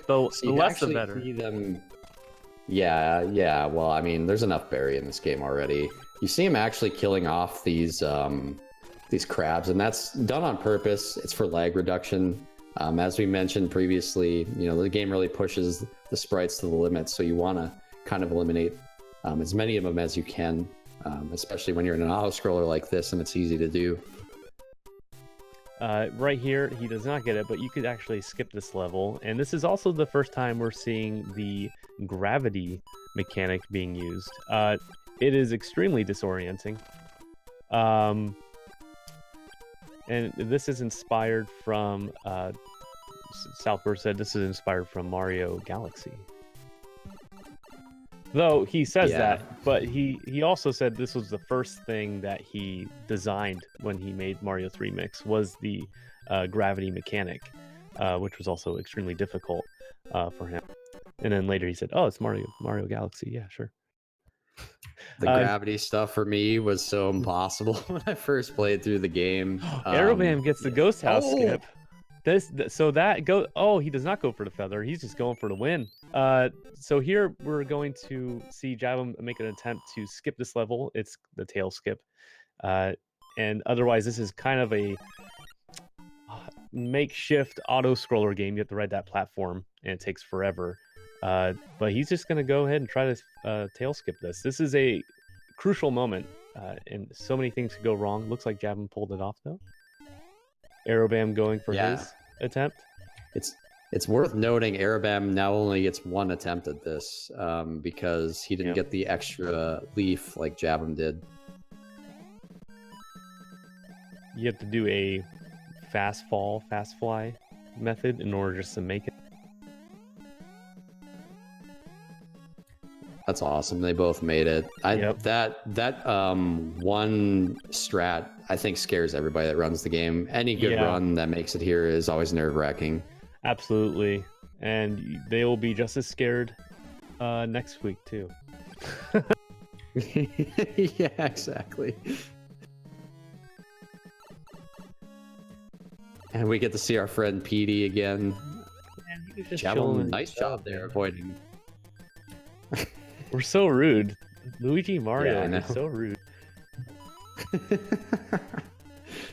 So the less the better. See them... Yeah, well, I mean, there's enough berry in this game already. You see him actually killing off these crabs, and that's done on purpose. It's for lag reduction. As we mentioned previously, the game really pushes the sprites to the limit, so you want to kind of eliminate as many of them as you can, especially when you're in an auto-scroller like this, and it's easy to do. Right here, he does not get it, but you could actually skip this level, and this is also the first time we're seeing the gravity mechanic being used. It is extremely disorienting. And this is inspired from, Southward said this is inspired from Mario Galaxy. Though he says that, but he also said this was the first thing that he designed when he made Mario 3 Mix, was the gravity mechanic, which was also extremely difficult for him. And then later he said, oh, it's Mario Galaxy. Yeah, sure. The gravity stuff for me was so impossible when I first played through the game. Arabam gets the ghost house skip. He does not go for the feather. He's just going for the win. So here we're going to see Jabum make an attempt to skip this level. It's the tail skip. And otherwise, this is kind of makeshift auto scroller game. You have to ride that platform, and it takes forever. But he's just gonna go ahead and try to tail skip this. This is a crucial moment, and so many things could go wrong. Looks like Javin pulled it off though. Aerobam going for his attempt. It's worth noting Aerobam now only gets one attempt at this because he didn't get the extra leaf like Javin did. You have to do a fast fall, fast fly method in order just to make it. That's awesome. They both made it. That one strat I think scares everybody that runs the game. Any good run that makes it here is always nerve-wracking. Absolutely, and they will be just as scared next week too. Yeah, exactly. And we get to see our friend Petey again. Man, nice job there avoiding. We're so rude. Luigi and Mario I know. are so rude.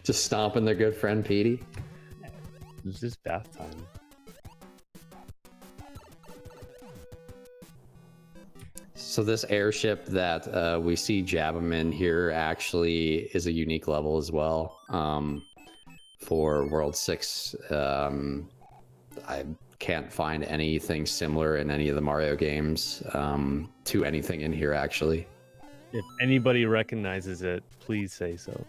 Just stomping their good friend Petey. It's just bath time. So this airship that we see Jabham in here actually is a unique level as well. For World 6, I can't find anything similar in any of the Mario games to anything in here, actually. If anybody recognizes it, please say so.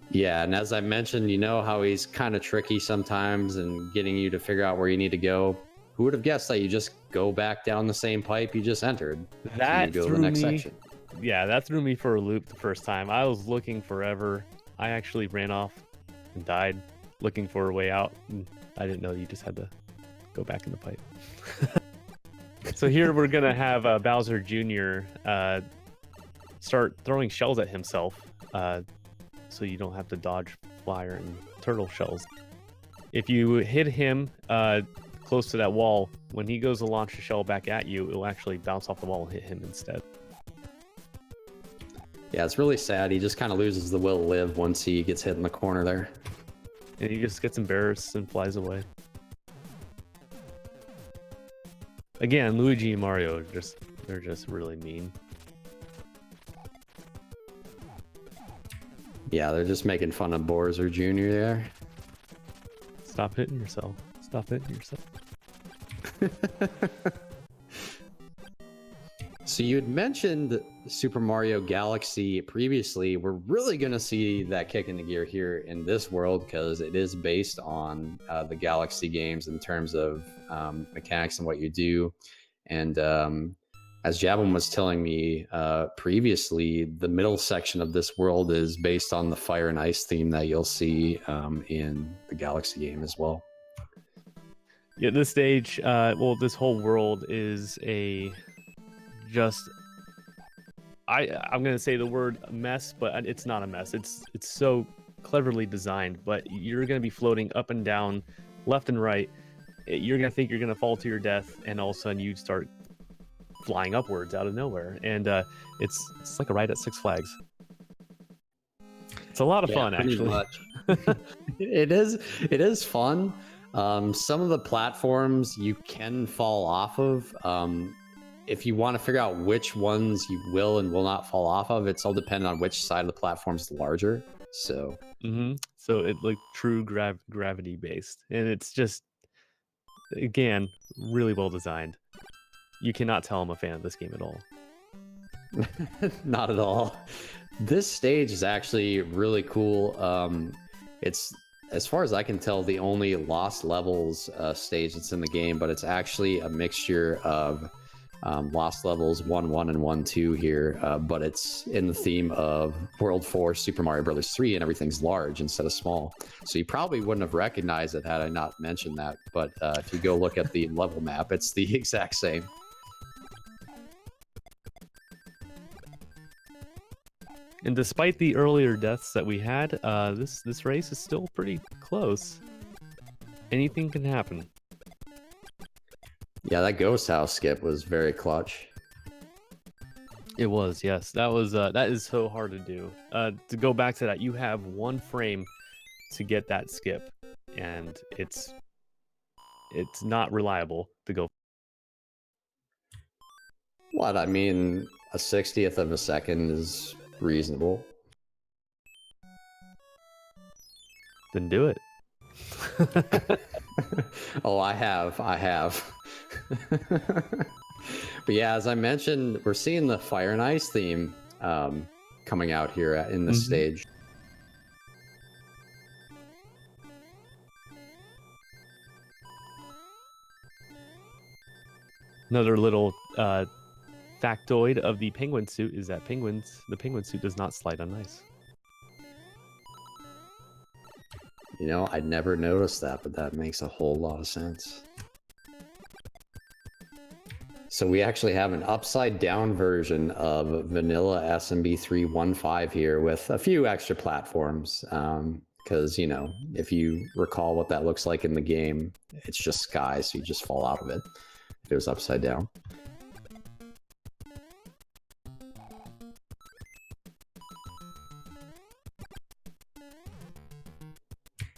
Yeah, and as I mentioned, you know how he's kind of tricky sometimes and getting you to figure out where you need to go. Who would have guessed that you just go back down the same pipe you just entered? That go to threw the next me. section. Yeah, that threw me for a loop the first time. I was looking forever. I actually ran off and died looking for a way out. And I didn't know you just had to go back in the pipe. So here we're gonna have Bowser Jr. Start throwing shells at himself, so you don't have to dodge fire and turtle shells. If you hit him close to that wall, when he goes to launch a shell back at you, it will actually bounce off the wall and hit him instead. Yeah, it's really sad. He just kind of loses the will to live once he gets hit in the corner there. And he just gets embarrassed and flies away. Again, Luigi and Mario they're just really mean. Yeah, they're just making fun of Bowser Jr. there. Stop hitting yourself. Stop hitting yourself. So you had mentioned Super Mario Galaxy previously. We're really going to see that kick into gear here in this world because it is based on the Galaxy games in terms of mechanics and what you do. And as Jabin was telling me previously, the middle section of this world is based on the Fire and Ice theme that you'll see in the Galaxy game as well. Yeah, this stage, well, this whole world is I'm gonna say the word mess, but it's not a mess. It's so cleverly designed, but you're gonna be floating up and down, left and right. You're gonna think you're gonna fall to your death, and all of a sudden you start flying upwards out of nowhere, and it's like a ride at Six Flags. It's a lot of fun, actually. It is fun. Some of the platforms you can fall off of. If you want to figure out which ones you will and will not fall off of, it's all dependent on which side of the platform is larger. So, so it's like true gravity based, and it's just, again, really well designed. You cannot tell I'm a fan of this game at all. Not at all. This stage is actually really cool. It's, as far as I can tell, the only Lost Levels stage that's in the game, but it's actually a mixture of Lost Levels 1-1 and 1-2 here, but it's in the theme of World 4 Super Mario Bros. 3, and everything's large instead of small. So you probably wouldn't have recognized it had I not mentioned that, but if you go look at the level map, it's the exact same. And despite the earlier deaths that we had, this race is still pretty close. Anything can happen. Yeah, that ghost house skip was very clutch. It was, yes. That is so hard to do. To go back to that, you have one frame to get that skip, and it's not reliable to go. What? I mean, a 60th of a second is reasonable. Then do it. Oh, I have. But yeah, as I mentioned, we're seeing the Fire and Ice theme coming out here in this stage. Another little factoid of the penguin suit is that the penguin suit does not slide on ice. You know, I never noticed that, but that makes a whole lot of sense. So we actually have an upside down version of vanilla SMB 3.15 here with a few extra platforms. Because, you know, if you recall what that looks like in the game, it's just sky, so you just fall out of it if it was upside down.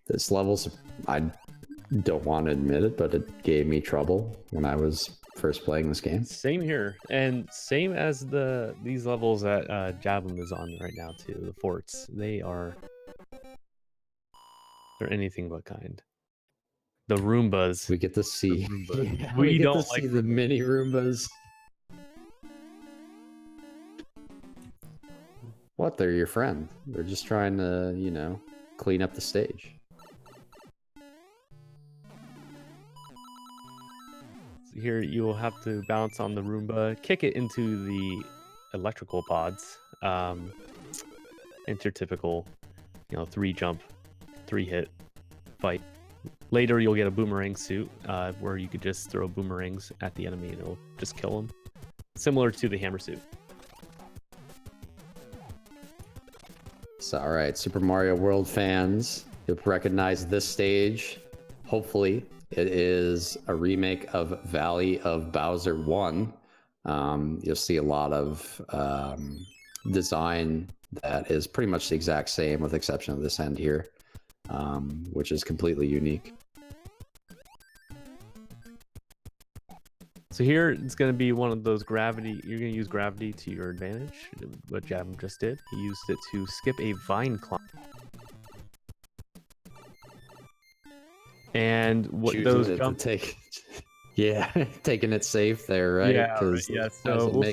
This level's, I don't want to admit it, but it gave me trouble when I was first playing this game. Same here, and same as these levels that Javelin is on right now too. The forts, they're anything but kind. The Roombas. We get to see. Yeah, we don't get to like see the mini Roombas. What? They're your friend. They're just trying to, you know, clean up the stage. Here you will have to bounce on the Roomba, kick it into the electrical pods. Enter typical, you know, 3 jump, 3 hit fight. Later you'll get a boomerang suit where you could just throw boomerangs at the enemy and it'll just kill them. Similar to the hammer suit. So, all right, Super Mario World fans, you'll recognize this stage. Hopefully, it is a remake of Valley of Bowser 1. You'll see a lot of design that is pretty much the exact same, with the exception of this end here, which is completely unique. So here it's going to be one of those gravity. You're going to use gravity to your advantage. What Javin just did, he used it to skip a vine climb. And what those jump take, yeah, taking it safe there, right? Yeah, right, yeah. So we'll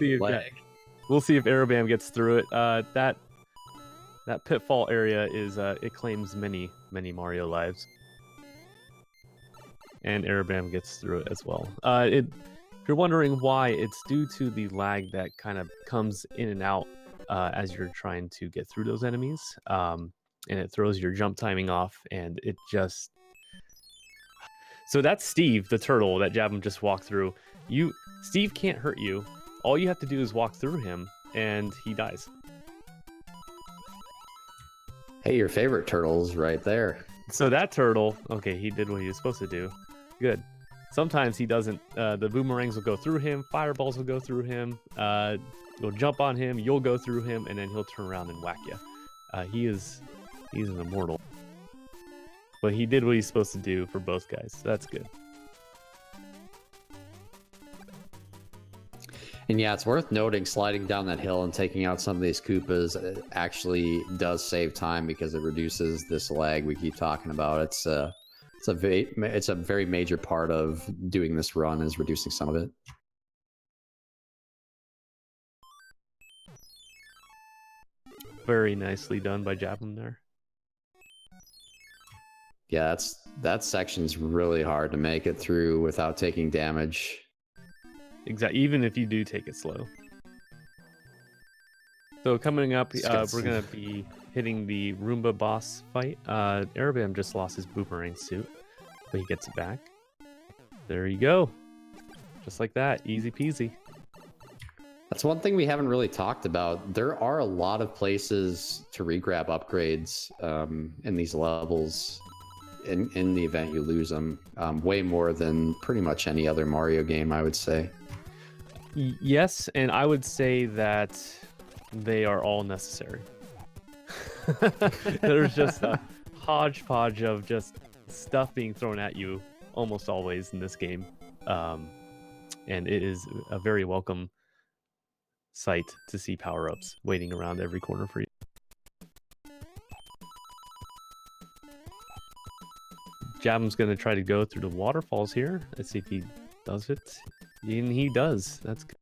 see if Aerobam gets through it. That pitfall area is it claims many Mario lives, and Aerobam gets through it as well. If you're wondering why, it's due to the lag that kind of comes in and out as you're trying to get through those enemies, and it throws your jump timing off, and it just. So that's Steve, the turtle that Javin just walked through. Steve can't hurt you. All you have to do is walk through him, and he dies. Hey, your favorite turtle's right there. So that turtle, okay, he did what he was supposed to do. Good. Sometimes he doesn't. The boomerangs will go through him. Fireballs will go through him. You'll jump on him. You'll go through him, and then he'll turn around and whack you. He's an immortal. But he did what he's supposed to do for both guys. So that's good. And yeah, it's worth noting, sliding down that hill and taking out some of these Koopas actually does save time because it reduces this lag we keep talking about. It's a very major part of doing this run, is reducing some of it. Very nicely done by Javelin there. Yeah, that section's really hard to make it through without taking damage. Exactly, even if you do take it slow. So coming up, we're going to be hitting the Roomba boss fight. Aerobam just lost his boomerang suit, but he gets it back. There you go. Just like that, easy peasy. That's one thing we haven't really talked about. There are a lot of places to regrab upgrades in these levels. In the event you lose them, way more than pretty much any other Mario game, I would say. Yes, and I would say that they are all necessary. There's just hodgepodge of just stuff being thrown at you almost always in this game. And it is a very welcome sight to see power-ups waiting around every corner for you. Jabham's going to try to go through the waterfalls here. Let's see if he does it. And he does. That's good.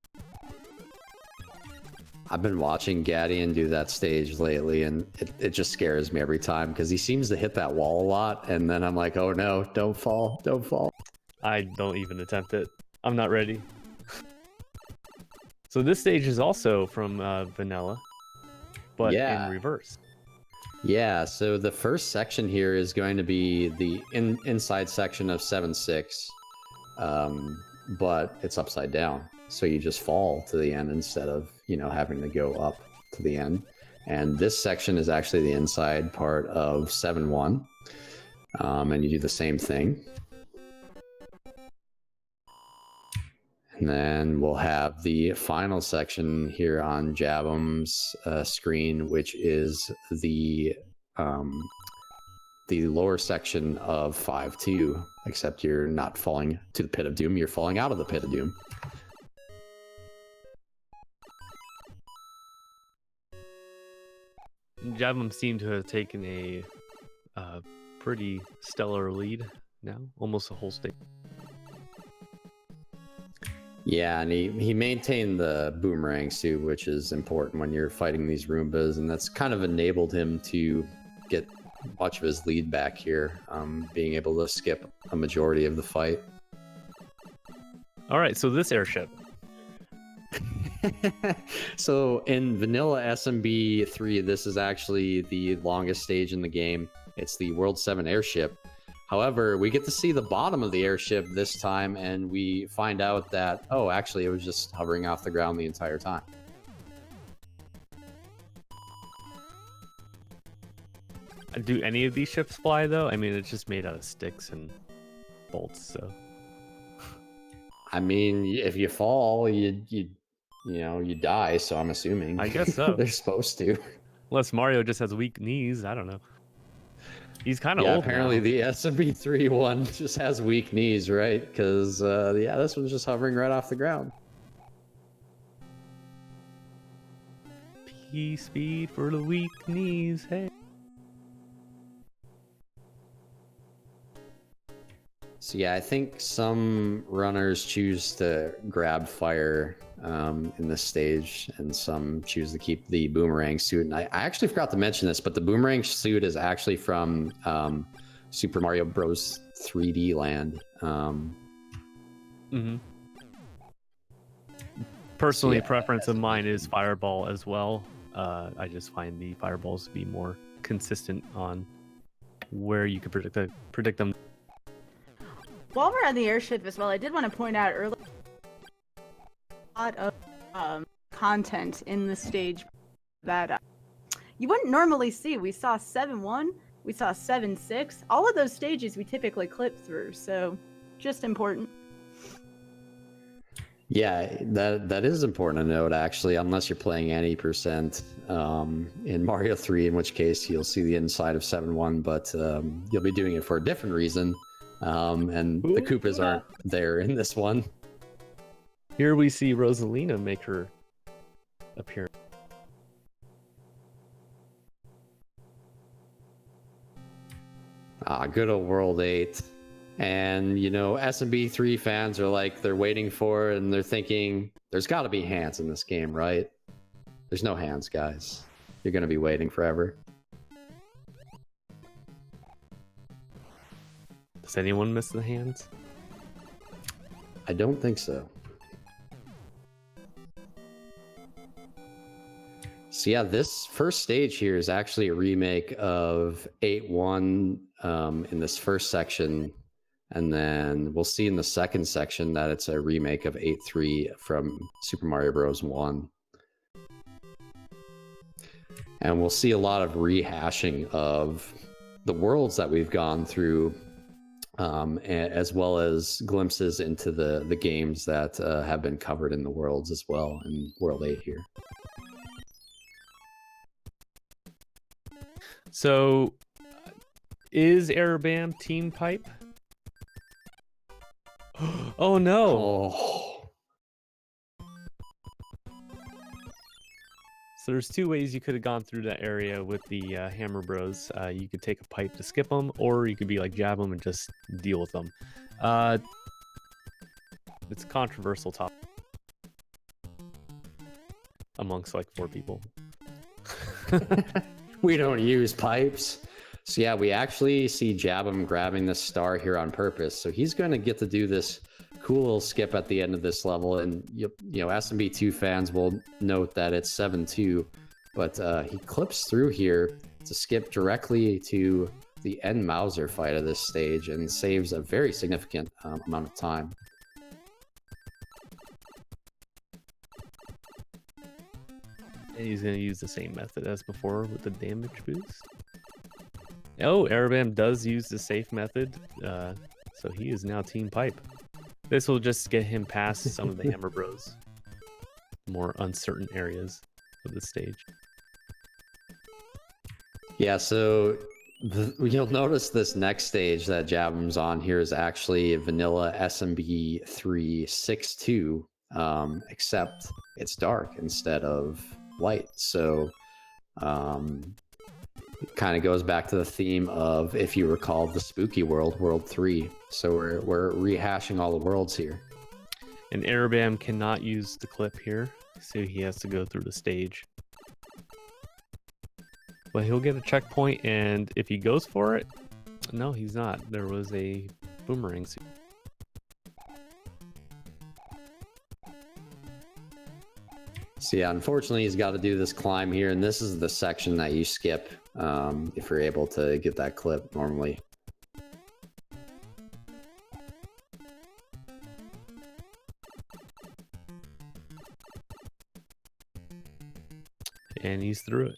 I've been watching Gadian do that stage lately, and it just scares me every time because he seems to hit that wall a lot, and then I'm like, oh no, don't fall, don't fall. I don't even attempt it. I'm not ready. So this stage is also from Vanilla, but in reverse. Yeah, so the first section here is going to be the inside section of 7-6, but it's upside down. So you just fall to the end instead of, you know, having to go up to the end. And this section is actually the inside part of 7-1, and you do the same thing. And then we'll have the final section here on Jabham's screen, which is the lower section of 5-2, except you're not falling to the pit of doom, you're falling out of the pit of doom. Jabham seemed to have taken a pretty stellar lead now, almost a whole stage. Yeah, and he maintained the boomerang suit, which is important when you're fighting these Roombas, and that's kind of enabled him to get much of his lead back here, being able to skip a majority of the fight. All right, so this airship. So in vanilla SMB 3, this is actually the longest stage in the game. It's the World 7 airship. However, we get to see the bottom of the airship this time, and we find out that, oh, actually, it was just hovering off the ground the entire time. Do any of these ships fly, though? I mean, it's just made out of sticks and bolts, so... I mean, if you fall, you die, so I'm assuming. I guess so. They're supposed to. Unless Mario just has weak knees, I don't know. He's kind of old apparently now. The SMB3 one just has weak knees, right? Because, yeah, this one's just hovering right off the ground. P-speed for the weak knees, hey. So yeah, I think some runners choose to grab fire in this stage, and some choose to keep the boomerang suit. And I actually forgot to mention this, but the boomerang suit is actually from Super Mario Bros. 3D Land. Personally, preference of mine is Fireball as well. I just find the Fireballs to be more consistent on where you can predict them. While we're on the airship as well, I did want to point out earlier a lot of content in the stage that you wouldn't normally see. We saw 7-1, we saw 7-6. All of those stages we typically clip through, so just important. Yeah, that is important to note, actually, unless you're playing any percent in Mario 3, in which case you'll see the inside of 7-1, but you'll be doing it for a different reason. And the Koopas aren't there in this one. Here we see Rosalina make her appearance. Good old World 8. And, you know, SMB3 fans are like, they're waiting for it, and they're thinking, there's got to be hands in this game, right? There's no hands, guys. You're going to be waiting forever. Does anyone miss the hands? I don't think so. So yeah, this first stage here is actually a remake of 8-1 in this first section. And then we'll see in the second section that it's a remake of 8-3 from Super Mario Bros. 1. And we'll see a lot of rehashing of the worlds that we've gone through, as well as glimpses into the games that have been covered in the worlds as well in World 8 here. So Is Arabam team pipe? Oh no! Oh, So there's two ways you could have gone through that area with the Hammer Bros. You could take a pipe to skip them, or you could be like jab them and just deal with them. It's a controversial topic amongst like 4 people. we don't use pipes. So yeah, we actually see Jabum grabbing this star here on purpose. So he's going to get to do this cool little skip at the end of this level. And you know, SMB2 fans will note that it's 7-2, but he clips through here to skip directly to the end Mauser fight of this stage and saves a very significant amount of time. And he's going to use the same method as before with the damage boost. Oh, Arabam does use the safe method, so he is now team pipe. This will just get him past some of the Hammer Bros. More uncertain areas of the stage. Yeah, so you'll notice this next stage that Jabum's on here is actually vanilla SMB 362, except it's dark instead of light. So it kind of goes back to the theme of, if you recall, the spooky world, World 3. So we're rehashing all the worlds here. And Arabam cannot use the clip here, so he has to go through the stage. But he'll get a checkpoint, and if he goes for it, no, he's not. There was a boomerang suit. So yeah, unfortunately, he's got to do this climb here, and this is the section that you skip if you're able to get that clip normally. And he's through it.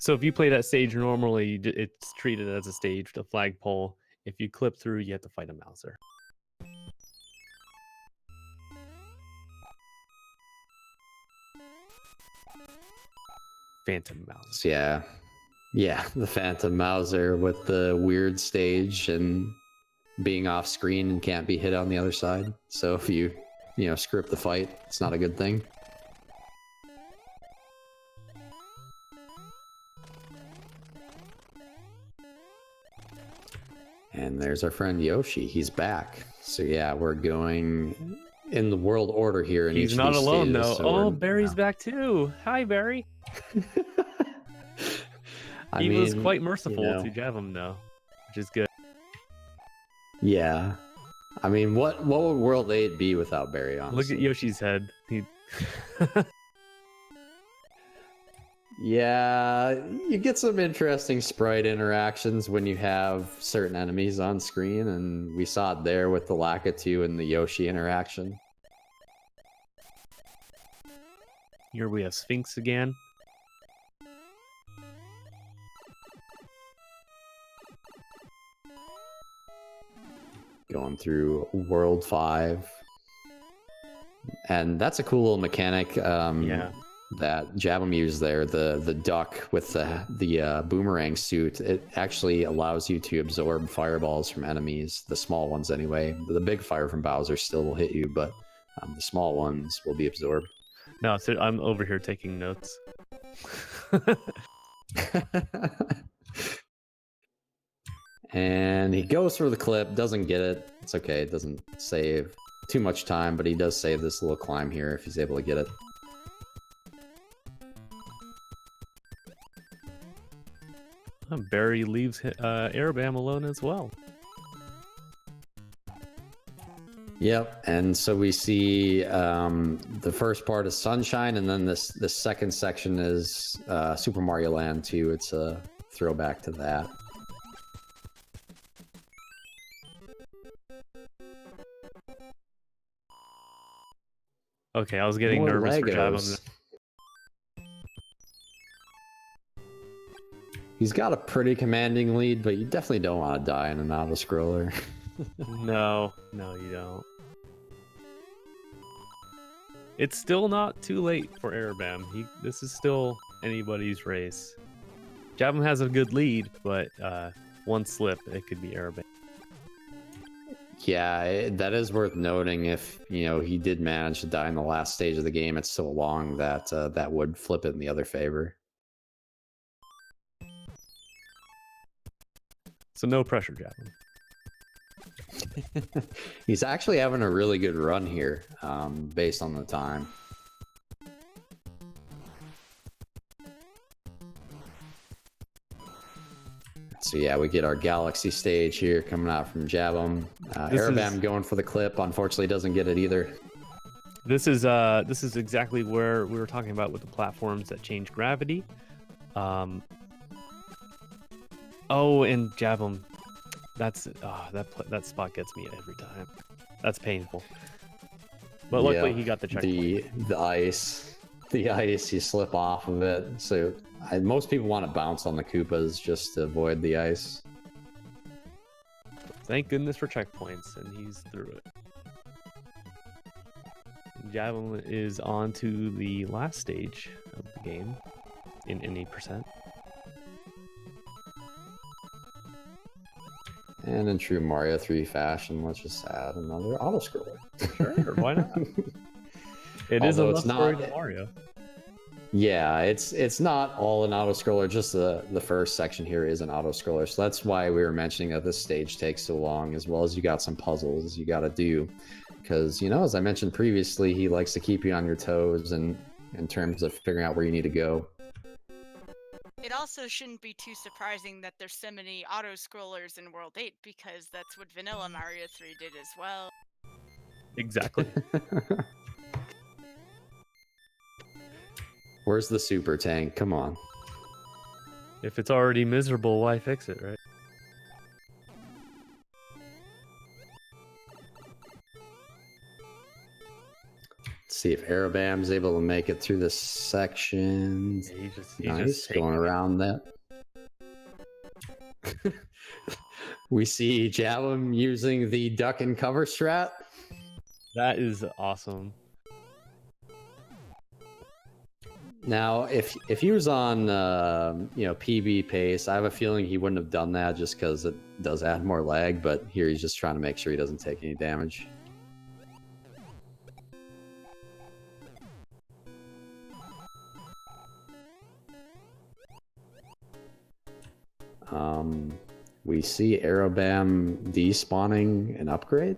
So if you play that stage normally, it's treated as a stage, the flagpole. If you clip through, you have to fight a Mauser. Phantom Mauser. So yeah, the Phantom Mauser with the weird stage and being off screen and can't be hit on the other side. So if you screw up the fight, it's not a good thing. And there's our friend Yoshi. He's back. So yeah, we're going in the world order here. In He's each not of these alone stages, though. so Oh, Barry's back too. Hi, Barry. He was quite merciful to Javum though, which is good. Yeah. I mean, what would World 8 be without Barry, honestly? Look at Yoshi's head. Yeah, you get some interesting sprite interactions when you have certain enemies on screen, and we saw it there with the Lakitu and the Yoshi interaction. Here we have Sphinx again. Going through World 5. And that's a cool little mechanic. Yeah. That Jabum used there, the duck with the boomerang suit. It actually allows you to absorb fireballs from enemies, the small ones anyway. The big fire from Bowser still will hit you, but the small ones will be absorbed. No, so I'm over here taking notes. And he goes for the clip, doesn't get it. It's okay, it doesn't save too much time, but he does save this little climb here if he's able to get it. Barry leaves Arabam alone as well. Yep, and so we see the first part is Sunshine, and then this second section is Super Mario Land 2. It's a throwback to that. Okay, I was getting More nervous for Legos. Jabum. He's got a pretty commanding lead, but you definitely don't want to die in an auto-scroller. No, you don't. It's still not too late for Arabam. This is still anybody's race. Jabum has a good lead, but one slip, it could be Arabam. Yeah, that is worth noting. If he did manage to die in the last stage of the game, it's so long that that would flip it in the other favor. So no pressure, Jabum. He's actually having a really good run here, based on the time. So yeah, we get our Galaxy stage here coming out from Jabum. Arabam going for the clip. Unfortunately, doesn't get it either. This is exactly where we were talking about with the platforms that change gravity. Oh, and Jabum. That spot gets me every time. That's painful. But luckily he got the checkpoint. The ice, you slip off of it. So most people want to bounce on the Koopas just to avoid the ice. Thank goodness for checkpoints, and he's through it. Jabum is on to the last stage of the game in 8%. And in true Mario 3 fashion, let's just add another auto-scroller. Sure, why not? It is a love story to Mario. Yeah, it's not all an auto-scroller, just the first section here is an auto-scroller. So that's why we were mentioning that this stage takes so long, as well as you got some puzzles you got to do. Because, as I mentioned previously, he likes to keep you on your toes and in terms of figuring out where you need to go. It also shouldn't be too surprising that there's so many auto-scrollers in World 8, because that's what Vanilla Mario 3 did as well. Exactly. Where's the super tank? Come on. If it's already miserable, why fix it, right? Let's see if Arabam's able to make it through this section. Yeah, nice, going around that. We see Jabum using the duck and cover strat. That is awesome. Now, if he was on PB pace, I have a feeling he wouldn't have done that just because it does add more lag. But here he's just trying to make sure he doesn't take any damage. We see Arabam despawning an upgrade.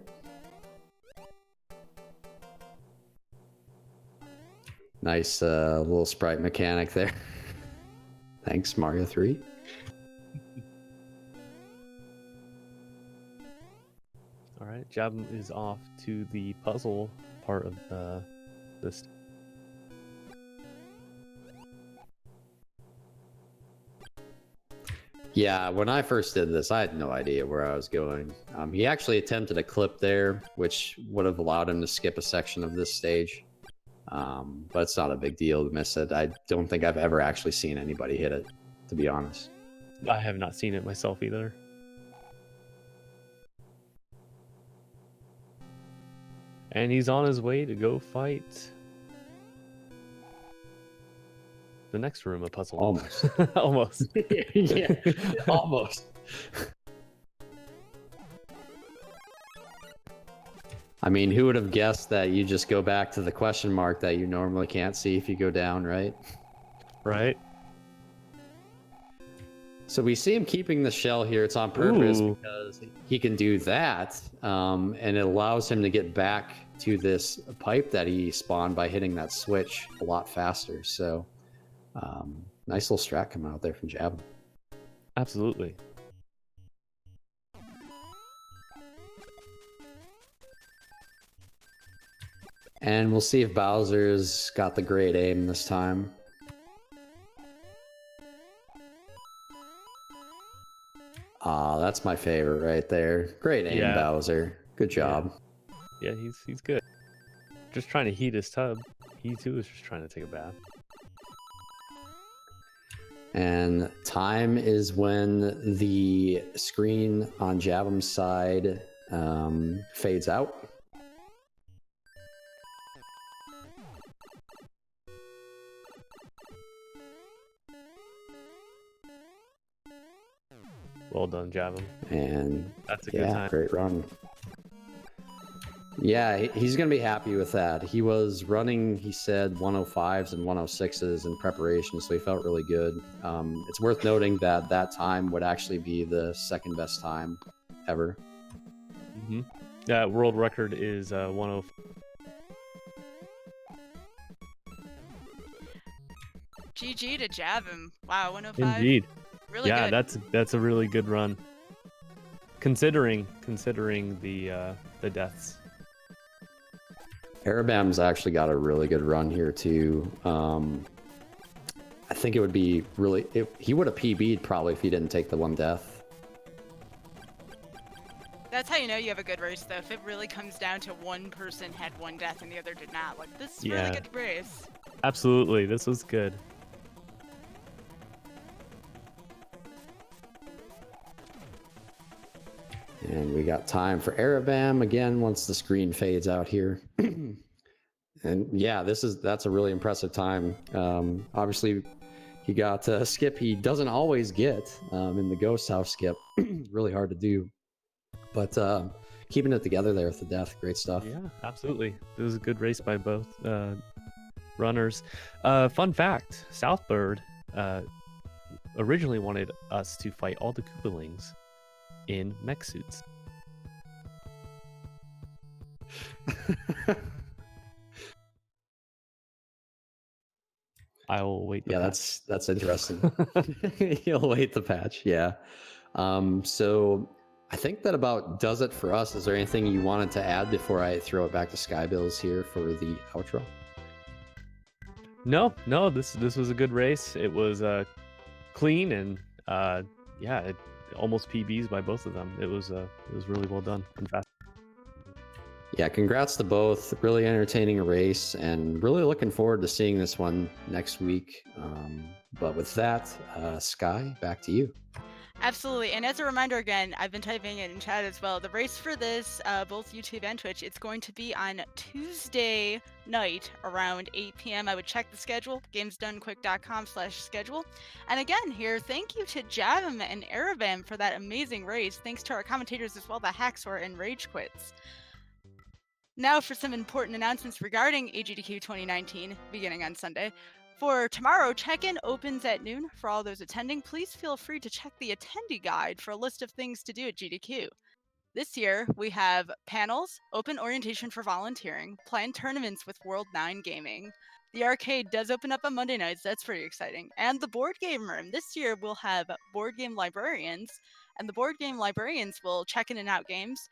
Nice little sprite mechanic there. Thanks, Mario 3. All right, Jabum is off to the puzzle part of this. Yeah, when I first did this, I had no idea where I was going. He actually attempted a clip there, which would have allowed him to skip a section of this stage. But it's not a big deal to miss it. I don't think I've ever actually seen anybody hit it, to be honest. I have not seen it myself either. And he's on his way to go fight the next room of puzzle. Almost. Almost. Yeah, almost. I mean, who would have guessed that you just go back to the question mark that you normally can't see if you go down, right? Right. So we see him keeping the shell here. It's on purpose. Ooh. Because he can do that, and it allows him to get back to this pipe that he spawned by hitting that switch a lot faster. So nice little strat coming out there from Jabum. Absolutely. And we'll see if Bowser's got the great aim this time. Ah, that's my favorite right there. Great aim, Yeah. Bowser. Good job. Yeah, he's good. Just trying to heat his tub. He too is just trying to take a bath. And time is when the screen on Jabum's side fades out. Well done, Javim. And That's a good time. great run. Yeah, he's going to be happy with that. He was running, he said, 105s and 106s in preparation, so he felt really good. It's worth noting that that time would actually be the second best time ever. World record is 105. GG to Javim. Wow, 105. Indeed. Really good. That's a really good run. Considering the deaths. Arabam's actually got a really good run here too. I think it would be really, he would have PB'd probably if he didn't take the one death. That's how you know you have a good race, though. If it really comes down to one person had one death and the other did not. Like, this is a really good race. Absolutely. This was good. And we got time for Arabam again once the screen fades out here. And yeah, that's a really impressive time. Obviously, he got a skip he doesn't always get in the ghost house skip. Really hard to do. But keeping it together there with the death, great stuff. Yeah, absolutely. It was a good race by both runners. Fun fact, Southbird originally wanted us to fight all the Koopalings in mech suits. I will wait. That's interesting. You'll wait the patch. Yeah. So I think that about does it for us. Is there anything you wanted to add before I throw it back to Skybills here for the outro? No. This was a good race. It was clean and it almost PBs by both of them. It was really well done and fast. Yeah, congrats to both. Really entertaining race, and really looking forward to seeing this one next week. But with that, Sky, back to you. Absolutely. And as a reminder again, I've been typing it in chat as well. The race for this, both YouTube and Twitch, it's going to be on Tuesday night around 8 p.m. I would check the schedule, gamesdonequick.com/schedule. And again, here, thank you to Javim and Arabam for that amazing race. Thanks to our commentators as well, the Haxor and Rage Quits. Now for some important announcements regarding AGDQ 2019, beginning on Sunday. For tomorrow, check-in opens at noon. For all those attending, please feel free to check the attendee guide for a list of things to do at GDQ. This year, we have panels, open orientation for volunteering, planned tournaments with World 9 Gaming. The arcade does open up on Monday nights, that's pretty exciting. And the board game room. This year, we'll have board game librarians, and the board game librarians will check in and out games,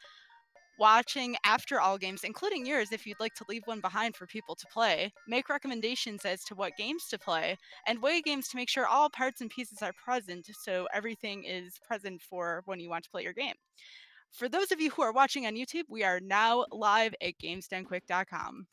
watching after all games, including yours if you'd like to leave one behind for people to play, make recommendations as to what games to play, and weigh games to make sure all parts and pieces are present so everything is present for when you want to play your game. For those of you who are watching on YouTube, we are now live at gamesdonequick.com.